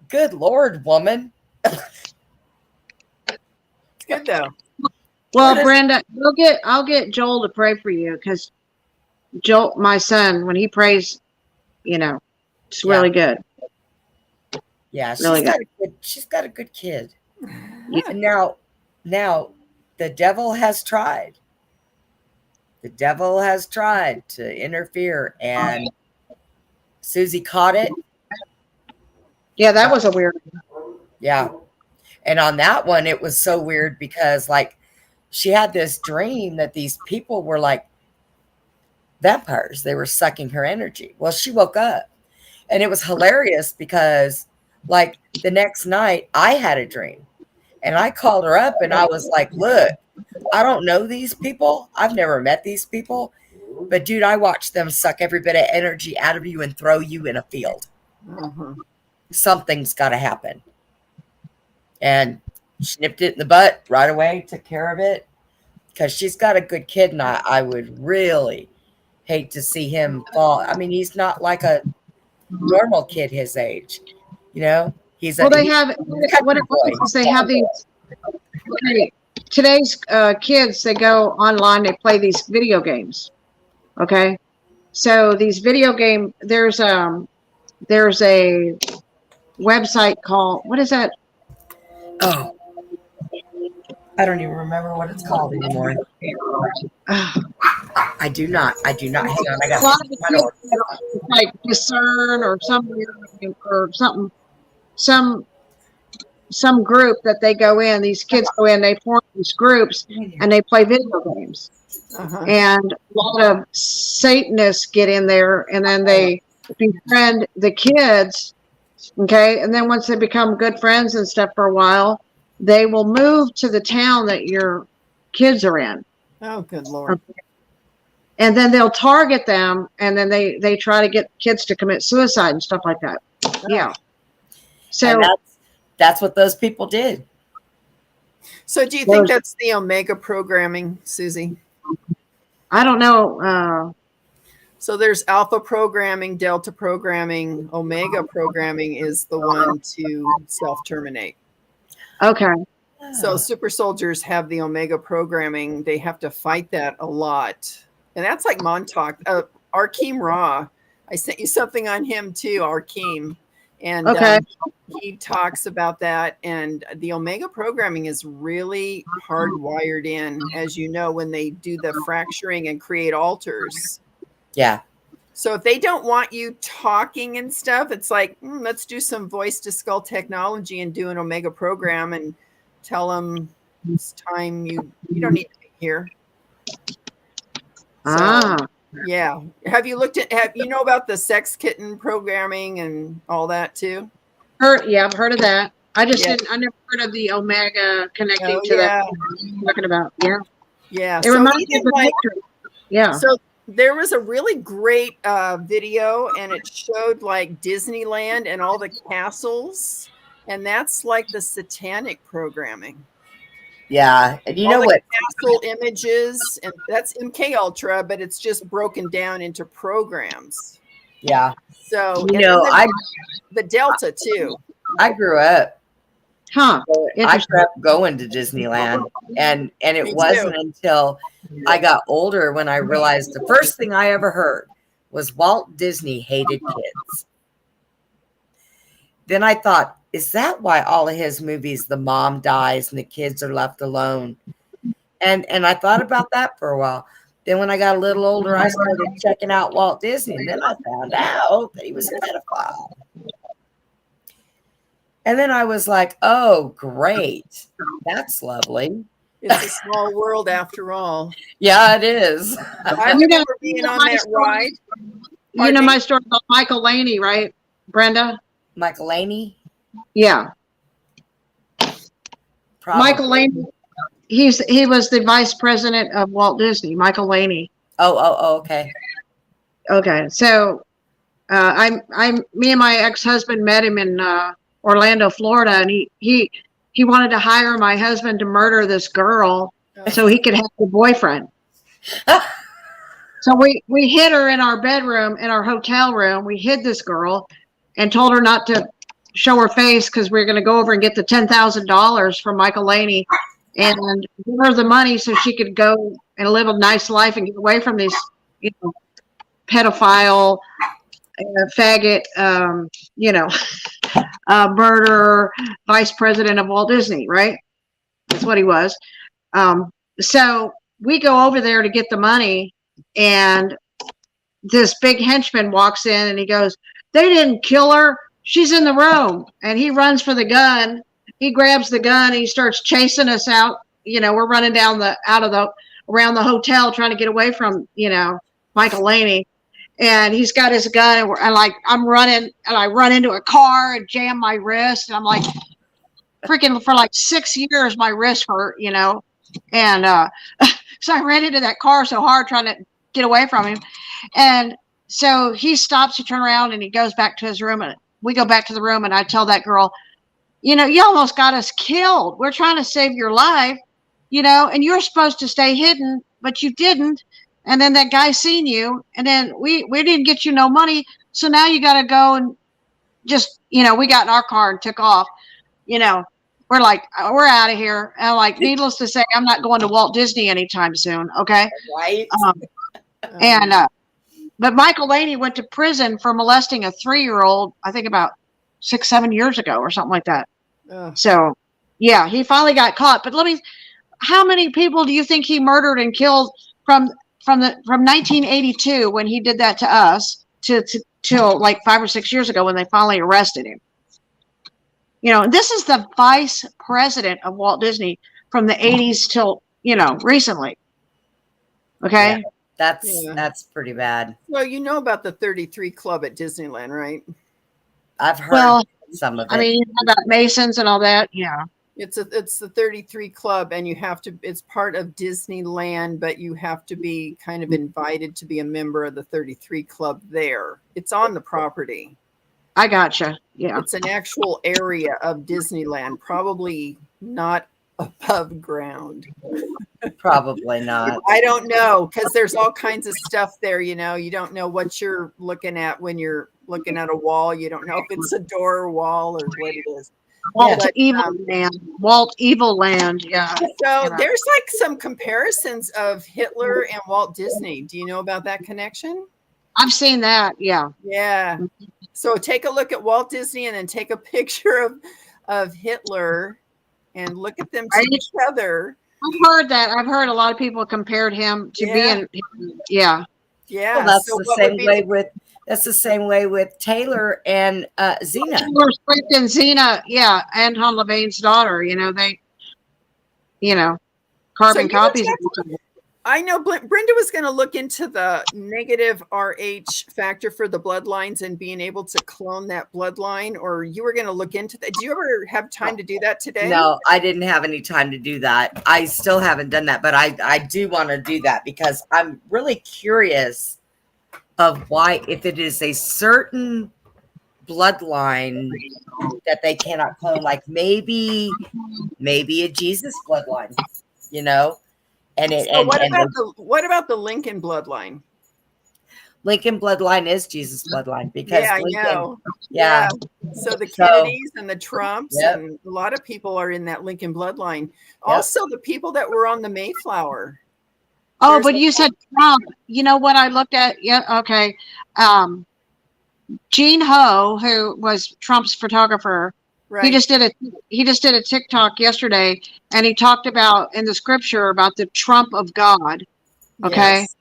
good Lord, woman. It's good though. Well, Brenda, I'll get Joel to pray for you, because Joel, my son, when he prays, you know, it's really good. Yeah, Really she's got a good kid. Yeah. And now the devil has tried. The devil has tried to interfere, and Susie caught it. Yeah, that was a weird. Yeah. And on that one, it was so weird because, like, she had this dream that these people were like vampires. They were sucking her energy. Well, she woke up, and it was hilarious because, like, the next night I had a dream, and I called her up and I was like, look, I don't know these people. I've never met these people. But, dude, I watched them suck every bit of energy out of you and throw you in a field. Something's got to happen. And she nipped it in the butt right away, took care of it, because she's got a good kid, and I would really hate to see him fall. I mean, he's not like a normal kid his age, you know? He's Well, they he's have a what country boy. is they have these. Okay, today's kids, they go online, they play these video games. Okay, so these video game, there's a website called, what is that? Oh, I don't even remember what it's called anymore. I do not. Hang on, I A got lot of the kids like Discern or something, some group that they go in. These kids go in, they form these groups, and they play video games. And a lot of Satanists get in there, and then they befriend the kids. Okay, and then once they become good friends and stuff for a while, they will move to the town that your kids are in. Oh, good Lord. And then they'll target them, and then they try to get kids to commit suicide and stuff like that. Yeah. So and that's what those people did. So do you think that's the Omega programming, Susie? I don't know. So there's alpha programming, delta programming, omega programming is the one to self-terminate. Okay. So super soldiers have the omega programming. They have to fight that a lot. And that's like Montauk. Arkeem Ra, I sent you something on him too, Arkeem. And he talks about that. And the omega programming is really hardwired in, as you know, when they do the fracturing and create altars. Yeah. So if they don't want you talking and stuff, it's like, let's do some voice to skull technology and do an omega program and tell them it's time you don't need to be here. So, yeah. Have you looked at, you know about the sex kitten programming and all that too? I've heard of that. I just didn't, I never heard of the omega connecting to that you're talking about. Yeah. Yeah. It reminds me of the picture. Yeah. So there was a really great video, and it showed like Disneyland and all the castles, and that's like the satanic programming. Yeah, and you all know the what? Castle images, and that's MK Ultra, but it's just broken down into programs. Yeah. So you know, the Delta too. I grew up. Huh. I grew up going to Disneyland, and it wasn't until I got older when I realized the first thing I ever heard was Walt Disney hated kids. Then I thought, is that why all of his movies, the mom dies and the kids are left alone? And I thought about that for a while. Then when I got a little older, I started checking out Walt Disney, and then I found out that he was a pedophile. And then I was like, oh, great. That's lovely. It's a small world after all. Yeah, it is. I remember being on that ride. You know my story about Michael Laney, right, Brenda? Michael Laney? Yeah. Probably. Michael Laney, he was the vice president of Walt Disney, Michael Laney. Oh, okay. Okay, so me and my ex-husband met him in Orlando, Florida, and he wanted to hire my husband to murder this girl so he could have a boyfriend. So we hid her in our bedroom, in our hotel room. We hid this girl and told her not to show her face because we were going to go over and get the $10,000 from Michael Laney and give her the money so she could go and live a nice life and get away from these, pedophile, faggot, murderer, vice president of Walt Disney, right? That's what he was. So we go over there to get the money, and this big henchman walks in and he goes, "They didn't kill her. She's in the room." And he runs for the gun. He grabs the gun and he starts chasing us out. We're running around the hotel trying to get away from, Michael Laney. And he's got his gun, and I'm running, and I run into a car and jam my wrist. And I'm like, freaking for like 6 years, my wrist hurt, And so I ran into that car so hard trying to get away from him. And so he stops to turn around and he goes back to his room, and we go back to the room, and I tell that girl, you almost got us killed. We're trying to save your life, and you're supposed to stay hidden, but you didn't. And then that guy seen you, and then we didn't get you no money. So now you got to go and just, we got in our car and took off. We're like, we're out of here. And needless to say, I'm not going to Walt Disney anytime soon. Okay. Right. But Michael Laney went to prison for molesting a 3-year-old, I think about 6-7 years ago or something like that. So yeah, he finally got caught. But how many people do you think he murdered and killed from 1982 when he did that to us till like 5 or 6 years ago when they finally arrested him? This is the vice president of Walt Disney from the 80s till, recently. Okay. Yeah, that's pretty bad. Well, you know about the 33 Club at Disneyland, right? I've heard some of it. I mean, about Masons and all that. Yeah. It's the 33 Club, and it's part of Disneyland, but you have to be kind of invited to be a member of the 33 Club there. It's on the property. I gotcha. Yeah. It's an actual area of Disneyland, probably not above ground. Probably not. I don't know, because there's all kinds of stuff there, you don't know what you're looking at when you're looking at a wall. You don't know if it's a door or wall or what it is. Walt Evil Land. Yeah. So there's some comparisons of Hitler and Walt Disney. Do you know about that connection? I've seen that. Yeah. Yeah. So take a look at Walt Disney and then take a picture of Hitler and look at them together. I've heard that. I've heard a lot of people compared him to being. Yeah. Yeah. Well, that's the same way with Taylor and Xena. Taylor Swift and Xena, yeah, and Anton LaVey's daughter. They, carbon copies. I know Brenda was going to look into the negative RH factor for the bloodlines and being able to clone that bloodline, or you were going to look into that. Do you ever have time to do that today? No, I didn't have any time to do that. I still haven't done that, but I do want to do that because I'm really curious of why, if it is a certain bloodline that they cannot clone, like maybe a Jesus bloodline, And what about the Lincoln bloodline? Lincoln bloodline is Jesus bloodline because I Lincoln, know. Yeah. So the Kennedys and the Trumps and a lot of people are in that Lincoln bloodline. Yep. Also, the people that were on the Mayflower. Oh, but you said Trump. You know what I looked at? Yeah. Okay. Gene Ho, who was Trump's photographer, right. He just did a TikTok yesterday, and he talked about in the scripture about the trump of God, Okay. Yes.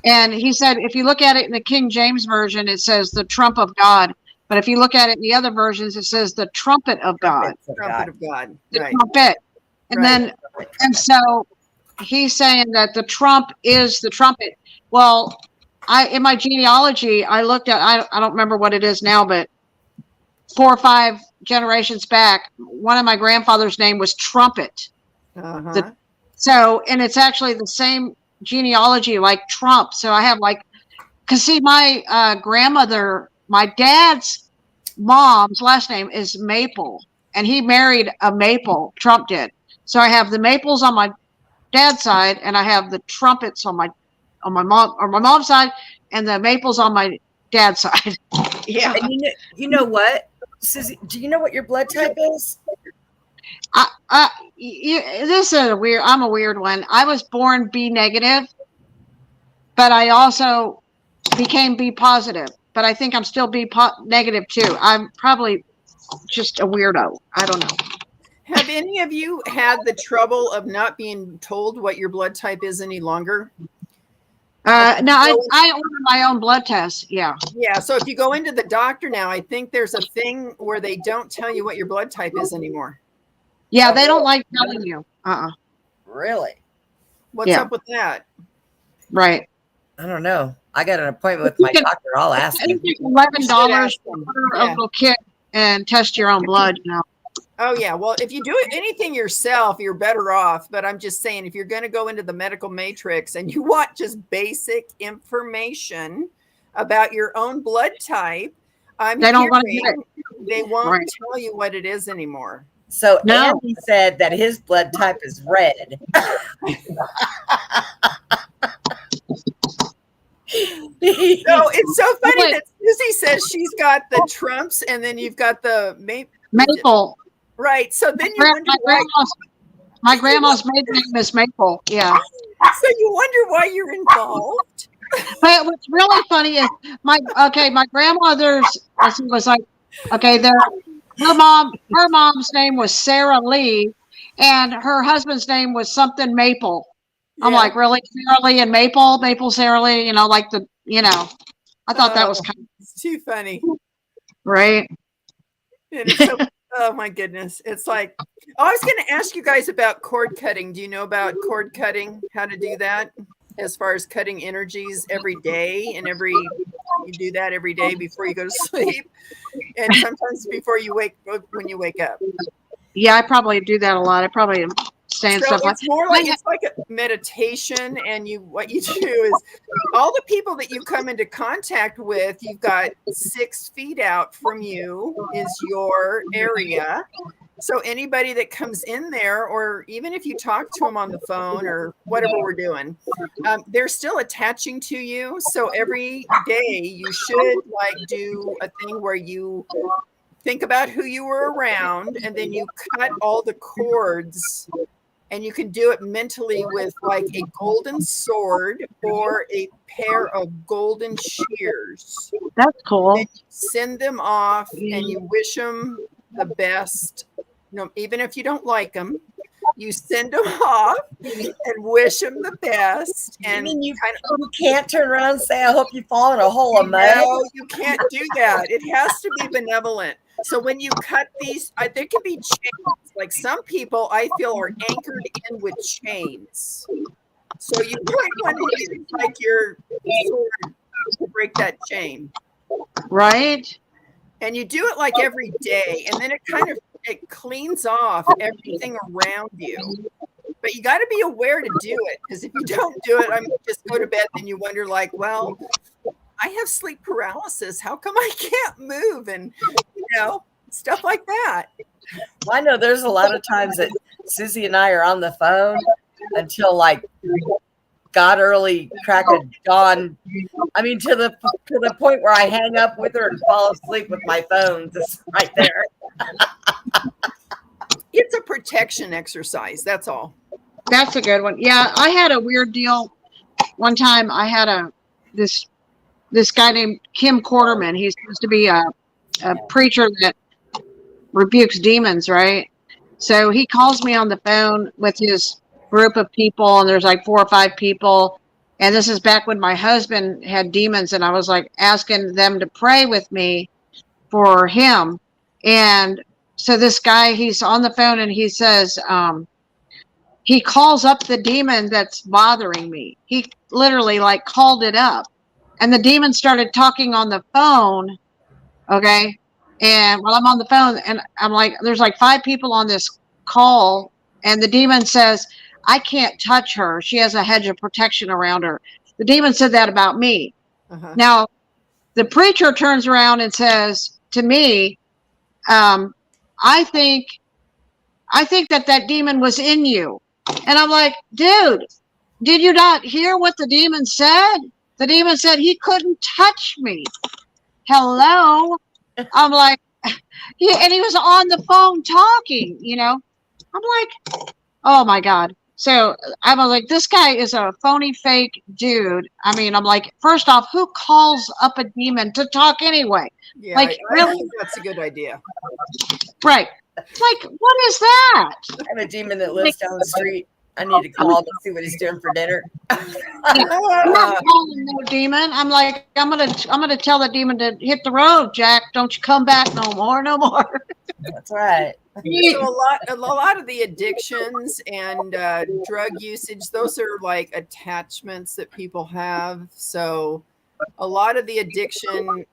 And he said, if you look at it in the King James Version, it says the trump of God. But if you look at it in the other versions, it says the trumpet of God. Trumpets of Trumpet God. of God. The Right. trumpet. And Right. then, and so he's saying that the trump is the trumpet. Well, in my genealogy, I looked at, I don't remember what it is now, but 4 or 5 generations back, one of my grandfather's name was Trumpet. Uh-huh. So, and it's actually the same genealogy like Trump. So I have like, because see, my grandmother, my dad's mom's last name is Maple, and he married a Maple. Trump did. So I have the Maples on my dad's side, and I have the Trumpets on my mom's side, and the Maples on my dad's side. Yeah. And you know what, Susie? Do you know what your blood type is? This is I'm a weird one. I was born B negative, but I also became B positive. But I think I'm still B negative too. I'm probably just a weirdo. I don't know. Have any of you had the trouble of not being told what your blood type is any longer? No, I order my own blood tests. Yeah. Yeah. So if you go into the doctor now, I think there's a thing where they don't tell you what your blood type is anymore. Yeah, they don't like telling you. Really? What's up with that? Right. I don't know. I got an appointment with my doctor. I'll ask him. $11 for a little kit and test your own blood. You know. Oh yeah. Well, if you do anything yourself, you're better off. But I'm just saying, if you're going to go into the medical matrix and you want just basic information about your own blood type, they won't tell you what it is anymore. So Andy said that his blood type is red. No, it's so funny that Susie says she's got the Trumps, and then you've got the Maple. Right. So then you wonder my grandma's maiden name is Maple. Yeah. So you wonder why you're involved. But what's really funny is my grandmother's was like, okay, her mom's name was Sarah Lee, and her husband's name was something Maple. I'm like, really, Sarah Lee and Maple Sarah Lee, like I thought that was kind of it's too funny. Right. And it's so, oh my goodness. It's like, I was going to ask you guys about cord cutting. Do you know about cord cutting? How to do that as far as cutting energies every day, and you do that every day before you go to sleep, and sometimes before when you wake up. Yeah, I probably do that a lot. I probably am saying stuff like it's more like it's like a meditation, and what you do is all the people that you come into contact with, you've got 6 feet out from you is your area. So anybody that comes in there, or even if you talk to them on the phone or whatever we're doing, they're still attaching to you. So every day you should do a thing where you think about who you were around, and then you cut all the cords, and you can do it mentally with like a golden sword or a pair of golden shears. That's cool. And you send them off, and you wish them the best. Even if you don't like them, you send them off and wish them the best. And you can't turn around and say, I hope you fall in a hole of mud. No, you can't do that. It has to be benevolent. So when you cut these, there can be chains. Like some people, I feel, are anchored in with chains. So you might want to use like your sword to break that chain. Right. And you do it like every day, and then it cleans off everything around you. But you got to be aware to do it, because if you don't do it, just go to bed, and you wonder like, well, I have sleep paralysis. How come I can't move? And stuff like that. Well, I know there's a lot of times that Susie and I are on the phone until like God early crack of dawn. I mean, to the point where I hang up with her and fall asleep with my phone just right there. It's a protection exercise. That's all. That's a good one. Yeah, I had a weird deal one time. I had this guy named Kim Quarterman. He's supposed to be a preacher that rebukes demons, right? So he calls me on the phone with his group of people, and there's like 4 or 5 people, And this is back when my husband had demons, and I was like asking them to pray with me for him. And so this guy, he's on the phone and he says, he calls up the demon that's bothering me. He literally like called it up, and the demon started talking on the phone. Okay. And while I'm on the phone, and I'm like, there's like 5 people on this call, and the demon says, I can't touch her. She has a hedge of protection around her. The demon said that about me. Uh-huh. Now, the preacher turns around and says to me, I think that demon was in you. And I'm like, dude, did you not hear what the demon said? The demon said he couldn't touch me. Hello? I'm like, and he was on the phone talking, you know? I'm like, oh my God. So I was like, this guy is a phony, fake dude. I mean, I'm like, first off, who calls up a demon to talk anyway? Yeah, Like, I really? think that's a good idea. Right. Like, what is that? I have a demon that lives down the street. I need to call him and see what he's doing for dinner. I'm not calling no demon. I'm like, I'm gonna tell the demon to hit the road, Jack. Don't you come back no more. That's right. So a lot of the addictions and drug usage, those are like attachments that people have. So a lot of the addiction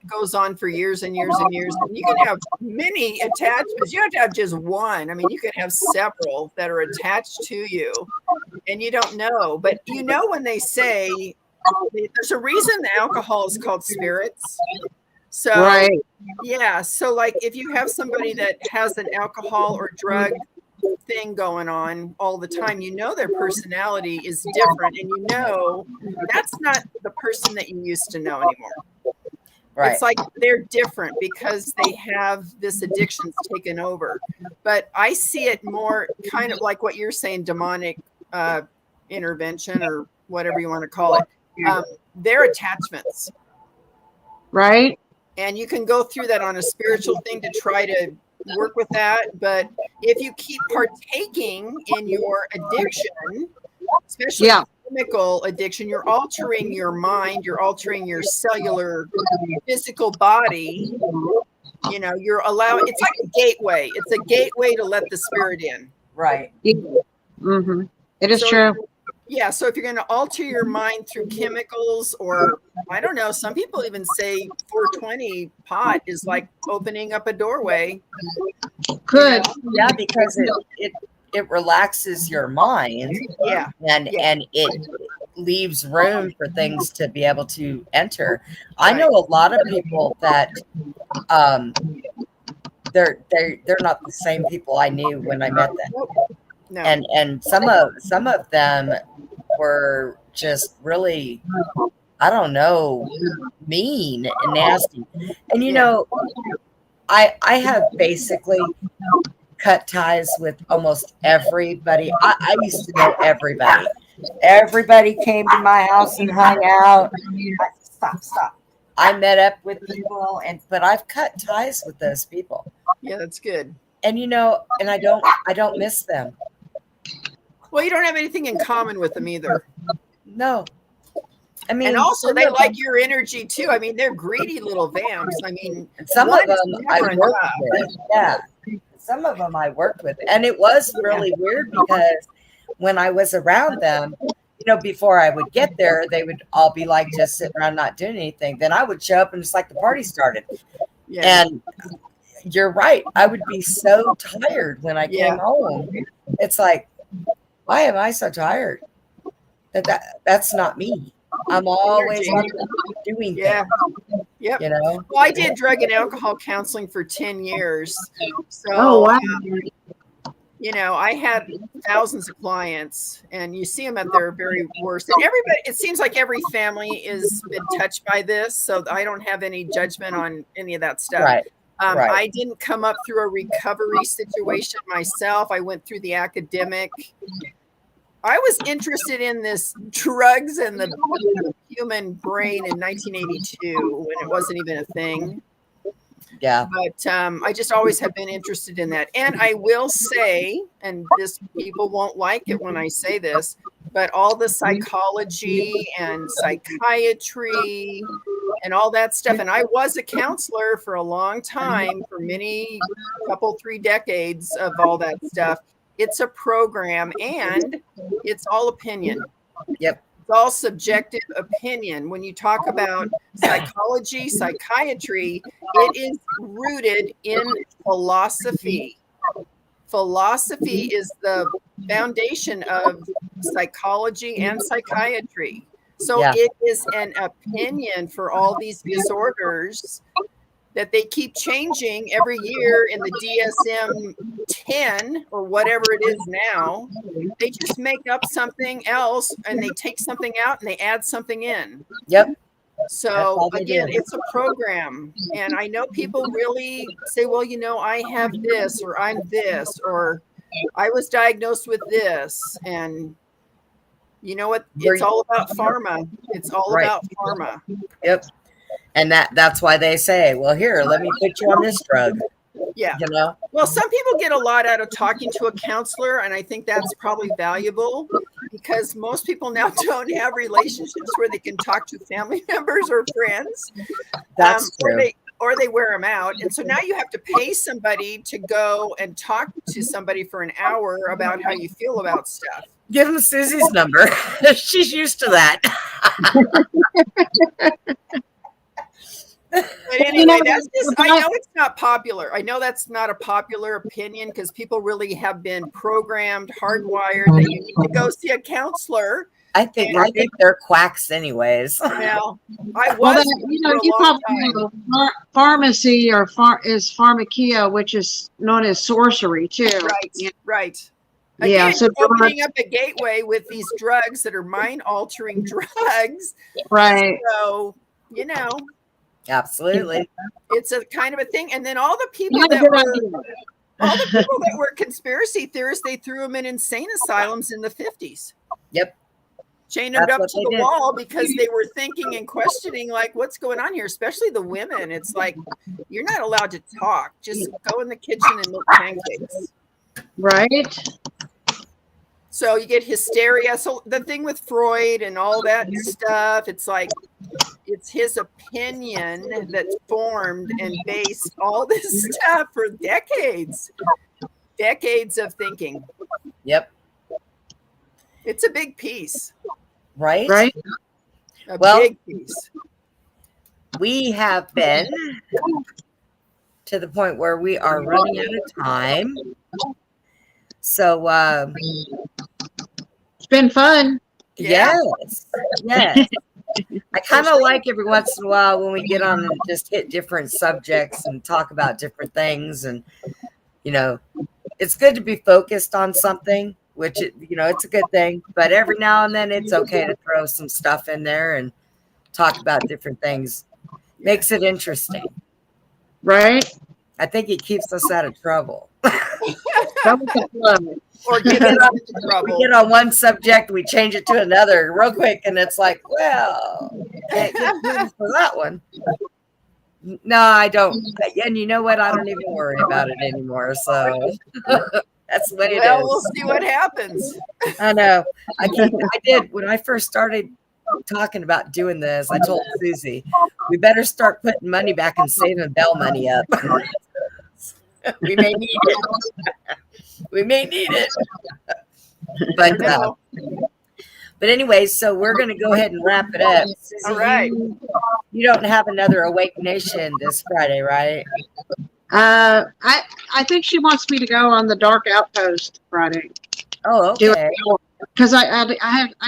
goes on for years and years and years. And you can have many attachments. You don't have to have just one. I mean, you can have several that are attached to you and you don't know. But you know when they say there's a reason the alcohol is called spirits. So Right. yeah, so like if you have somebody that has an alcohol or drug thing going on all the time, you know their personality is different, and you know that's not the person that you used to know anymore. Right. It's like they're different because they have this addiction's taken over. But I see it more kind of like what you're saying, demonic intervention or whatever you want to call it. They're attachments. Right. And you can go through that on a spiritual thing to try to work with that. But if you keep partaking in your addiction, especially chemical addiction, you're altering your mind, you're altering your cellular physical body. You know, you're allowing, it's like a gateway. It's a gateway to let the spirit in. Right. Mm-hmm. It is So, true. Yeah. So if you're going to alter your mind through chemicals, or I don't know, some people even say 420 pot is like opening up a doorway. Good. You know? Yeah, because it relaxes your mind. Yeah. And it leaves room for things to be able to enter. I know a lot of people that they're not the same people I knew when I met them. No. And some of them were just really, I don't know, mean and nasty. And you know, I have basically cut ties with almost everybody. I used to know everybody. Everybody came to my house and hung out. Stop. I met up with people, but I've cut ties with those people. Yeah, that's good. And you know, and I don't miss them. Well, you don't have anything in common with them either. No. I mean, and also they like your energy too. I mean, they're greedy little vamps. I mean, some of them I worked with. Yeah. Some of them I worked with. And it was really weird because when I was around them, you know, before I would get there, they would all be like just sitting around not doing anything. Then I would show up and it's like the party started. Yeah. And you're right. I would be so tired when I came home. It's like, why am I so tired? That's not me. I'm always doing things. Yep. You know? Well, I did drug and alcohol counseling for 10 years. Oh, So, wow. You know, I had thousands of clients, and you see them at their very worst. And everybody, it seems like every family has been touched by this. So I don't have any judgment on any of that stuff. Right. I didn't come up through a recovery situation myself. I went through the academic. I was interested in this drugs and the human brain in 1982 when it wasn't even a thing. Yeah. But I just always have been interested in that. And I will say, and this people won't like it when I say this, but all the psychology and psychiatry and all that stuff. And I was a counselor for a long time, for many couple, 3 decades of all that stuff. It's a program and it's all opinion. Yep. It's all subjective opinion. When you talk about psychology, psychiatry, it is rooted in philosophy. Philosophy is the foundation of psychology and psychiatry. So Yeah. it is an opinion for all these disorders that they keep changing every year in the DSM-10 or whatever it is now. They just make up something else and they take something out and they add something in. Yep. So again, it's a program. And I know people really say, well, you know, I have this, or I'm this, or I was diagnosed with this. And you know what? It's all about pharma. It's all about pharma. Yep. And that's why they say, well, here, let me put you on this drug. Yeah. You know? Well, some people get a lot out of talking to a counselor, and I think that's probably valuable because most people now don't have relationships where they can talk to family members or friends. That's true. Or they wear them out. And so now you have to pay somebody to go and talk to somebody for an hour about how you feel about stuff. Give them Susie's number. She's used to that. But anyway, that's just, I know it's not popular. I know that's not a popular opinion because people really have been programmed, hardwired that you need to go see a counselor. I think they're quacks anyways. Well, I was. You probably know pharmacy or is pharmakia, which is known as sorcery too. Right, yeah. Right. Again, yeah, so opening up a gateway with these drugs that are mind-altering drugs. Right. So, you know. Absolutely. It's a kind of a thing. And then all the people that were conspiracy theorists, they threw them in insane asylums in the 50s. Yep. Chained them up to the wall because they were thinking and questioning, like, what's going on here? Especially the women. It's like, you're not allowed to talk. Just go in the kitchen and make pancakes. Right. So you get hysteria. So the thing with Freud and all that stuff, it's like, it's his opinion that formed and based all this stuff for decades of thinking. Yep. It's a big piece. Right? A big piece. We have been to the point where we are running out of time. So it's been fun. Yes. I kind of like every once in a while when we get on and just hit different subjects and talk about different things. And, you know, it's good to be focused on something, which, you know, it's a good thing. But every now and then it's okay to throw some stuff in there and talk about different things. Makes it interesting. Right. I think it keeps us out of trouble. Or get us into trouble. We get on one subject, we change it to another real quick, and it's like, well, can't get good for that one. No, I don't. And you know what? I don't even worry about it anymore. So that's the way it is. Well, we'll see what happens. I know. I did when I first started talking about doing this. I told Susie, we better start putting money back and saving Bell money up. We may need it. We may need it. But anyway, so we're going to go ahead and wrap it up. Susie, all right. You don't have another Awake Nation this Friday, right? I think she wants me to go on the Dark Outpost Friday. Oh, okay. Because I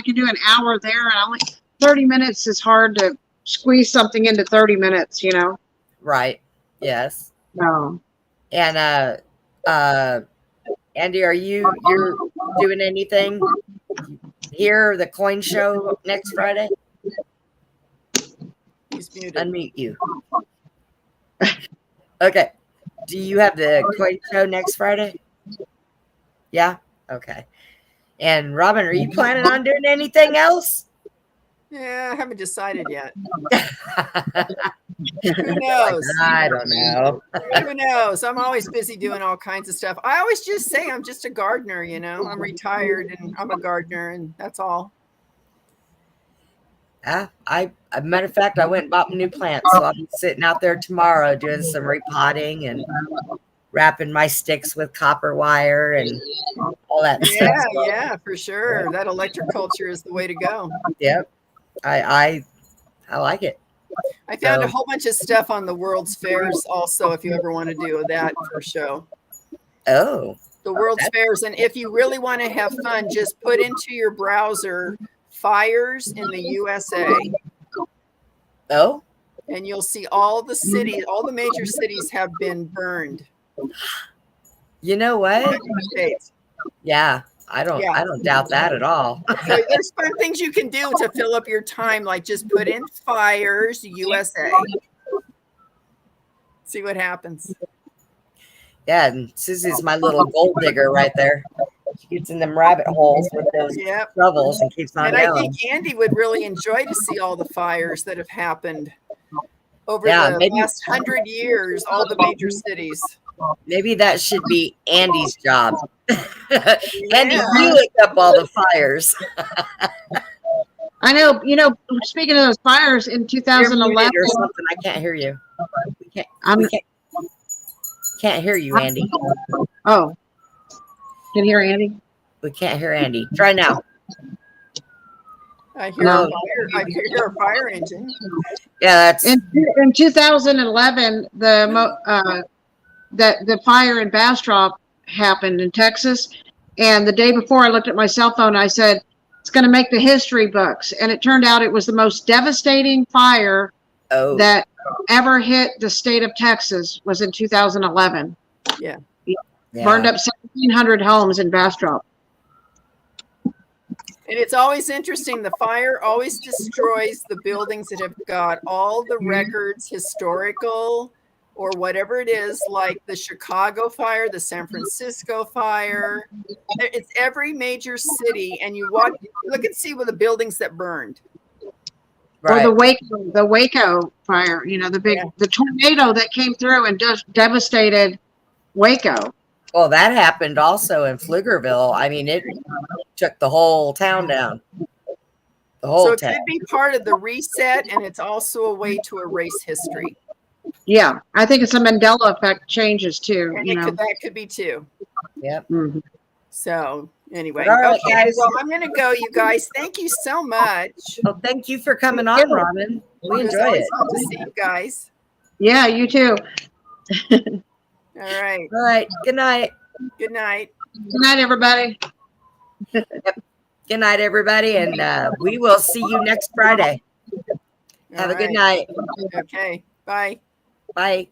can do an hour there, and only 30 minutes is hard to squeeze something into 30 minutes, you know. Right. Yes. No. And Andy, you're doing anything here? The coin show next Friday? He's muted. Unmute you. Okay. Do you have the coin show next Friday? Yeah. Okay. And Robin, are you planning on doing anything else? Yeah, I haven't decided yet. Who knows? I don't know. Who knows? I'm always busy doing all kinds of stuff. I always just say I'm just a gardener, you know. I'm retired and I'm a gardener, and that's all. A matter of fact, I went and bought my new plants, so I'll be sitting out there tomorrow doing some repotting and wrapping my sticks with copper wire and all that Yeah, stuff. yeah, for sure. That electroculture is the way to go. Yep. I like it. I found a So- whole bunch of stuff on the World's Fairs also, if you ever want to do that for a show. Oh, The World's Fairs. And if you really want to have fun, just put into your browser fires in the USA, oh, and you'll see all the cities, all the major cities have been burned. you know what? States. Yeah, I don't doubt that at all. So there's fun things you can do to fill up your time, like just put in fires USA. See what happens. Yeah, and Susie's my little gold digger right there. She gets in them rabbit holes with those Yep. shovels and keeps on And I going. think Andy would really enjoy to see all the fires that have happened over Yeah, the maybe- last 100 years, all the major cities. Maybe that should be Andy's job. Andy, Yeah. you look up all the fires. I know, speaking of those fires in You're 2011, muted or something. I can't hear you. We can't hear you, Andy. oh, can you hear Andy? We can't hear Andy. Try now. I hear, No. a fire. I hear a fire engine. Yeah, that's In 2011, the fire in Bastrop happened in Texas, and the day before I looked at my cell phone, I said it's going to make the history books, and it turned out it was the most devastating fire oh that ever hit the state of Texas was in 2011. Yeah. Burned up 1,700 homes in Bastrop. And it's always interesting. The fire always destroys the buildings that have got all the records, historical or whatever it is, like the Chicago fire, the San Francisco fire. It's every major city, and you look and see what the buildings that burned. right. Or the Waco fire, the tornado that came through and just devastated Waco. Well, that happened also in Pflugerville. I mean, it took the whole town down. The whole So it town. could be part of the reset, and it's also a way to erase history. Yeah, I think it's a Mandela effect changes too. And that could be too. Yep. Mhm. So anyway, All right, okay, guys. well, I'm going to go, you guys. Thank you so much. Well, thank you for coming on, Robin. We It was enjoy always it. fun to see you guys. Yeah, you too. All right. All right. Good night. Good night. Good night, everybody. Good night, everybody. And we will see you next Friday. Have a good night. Okay. Bye. Bye.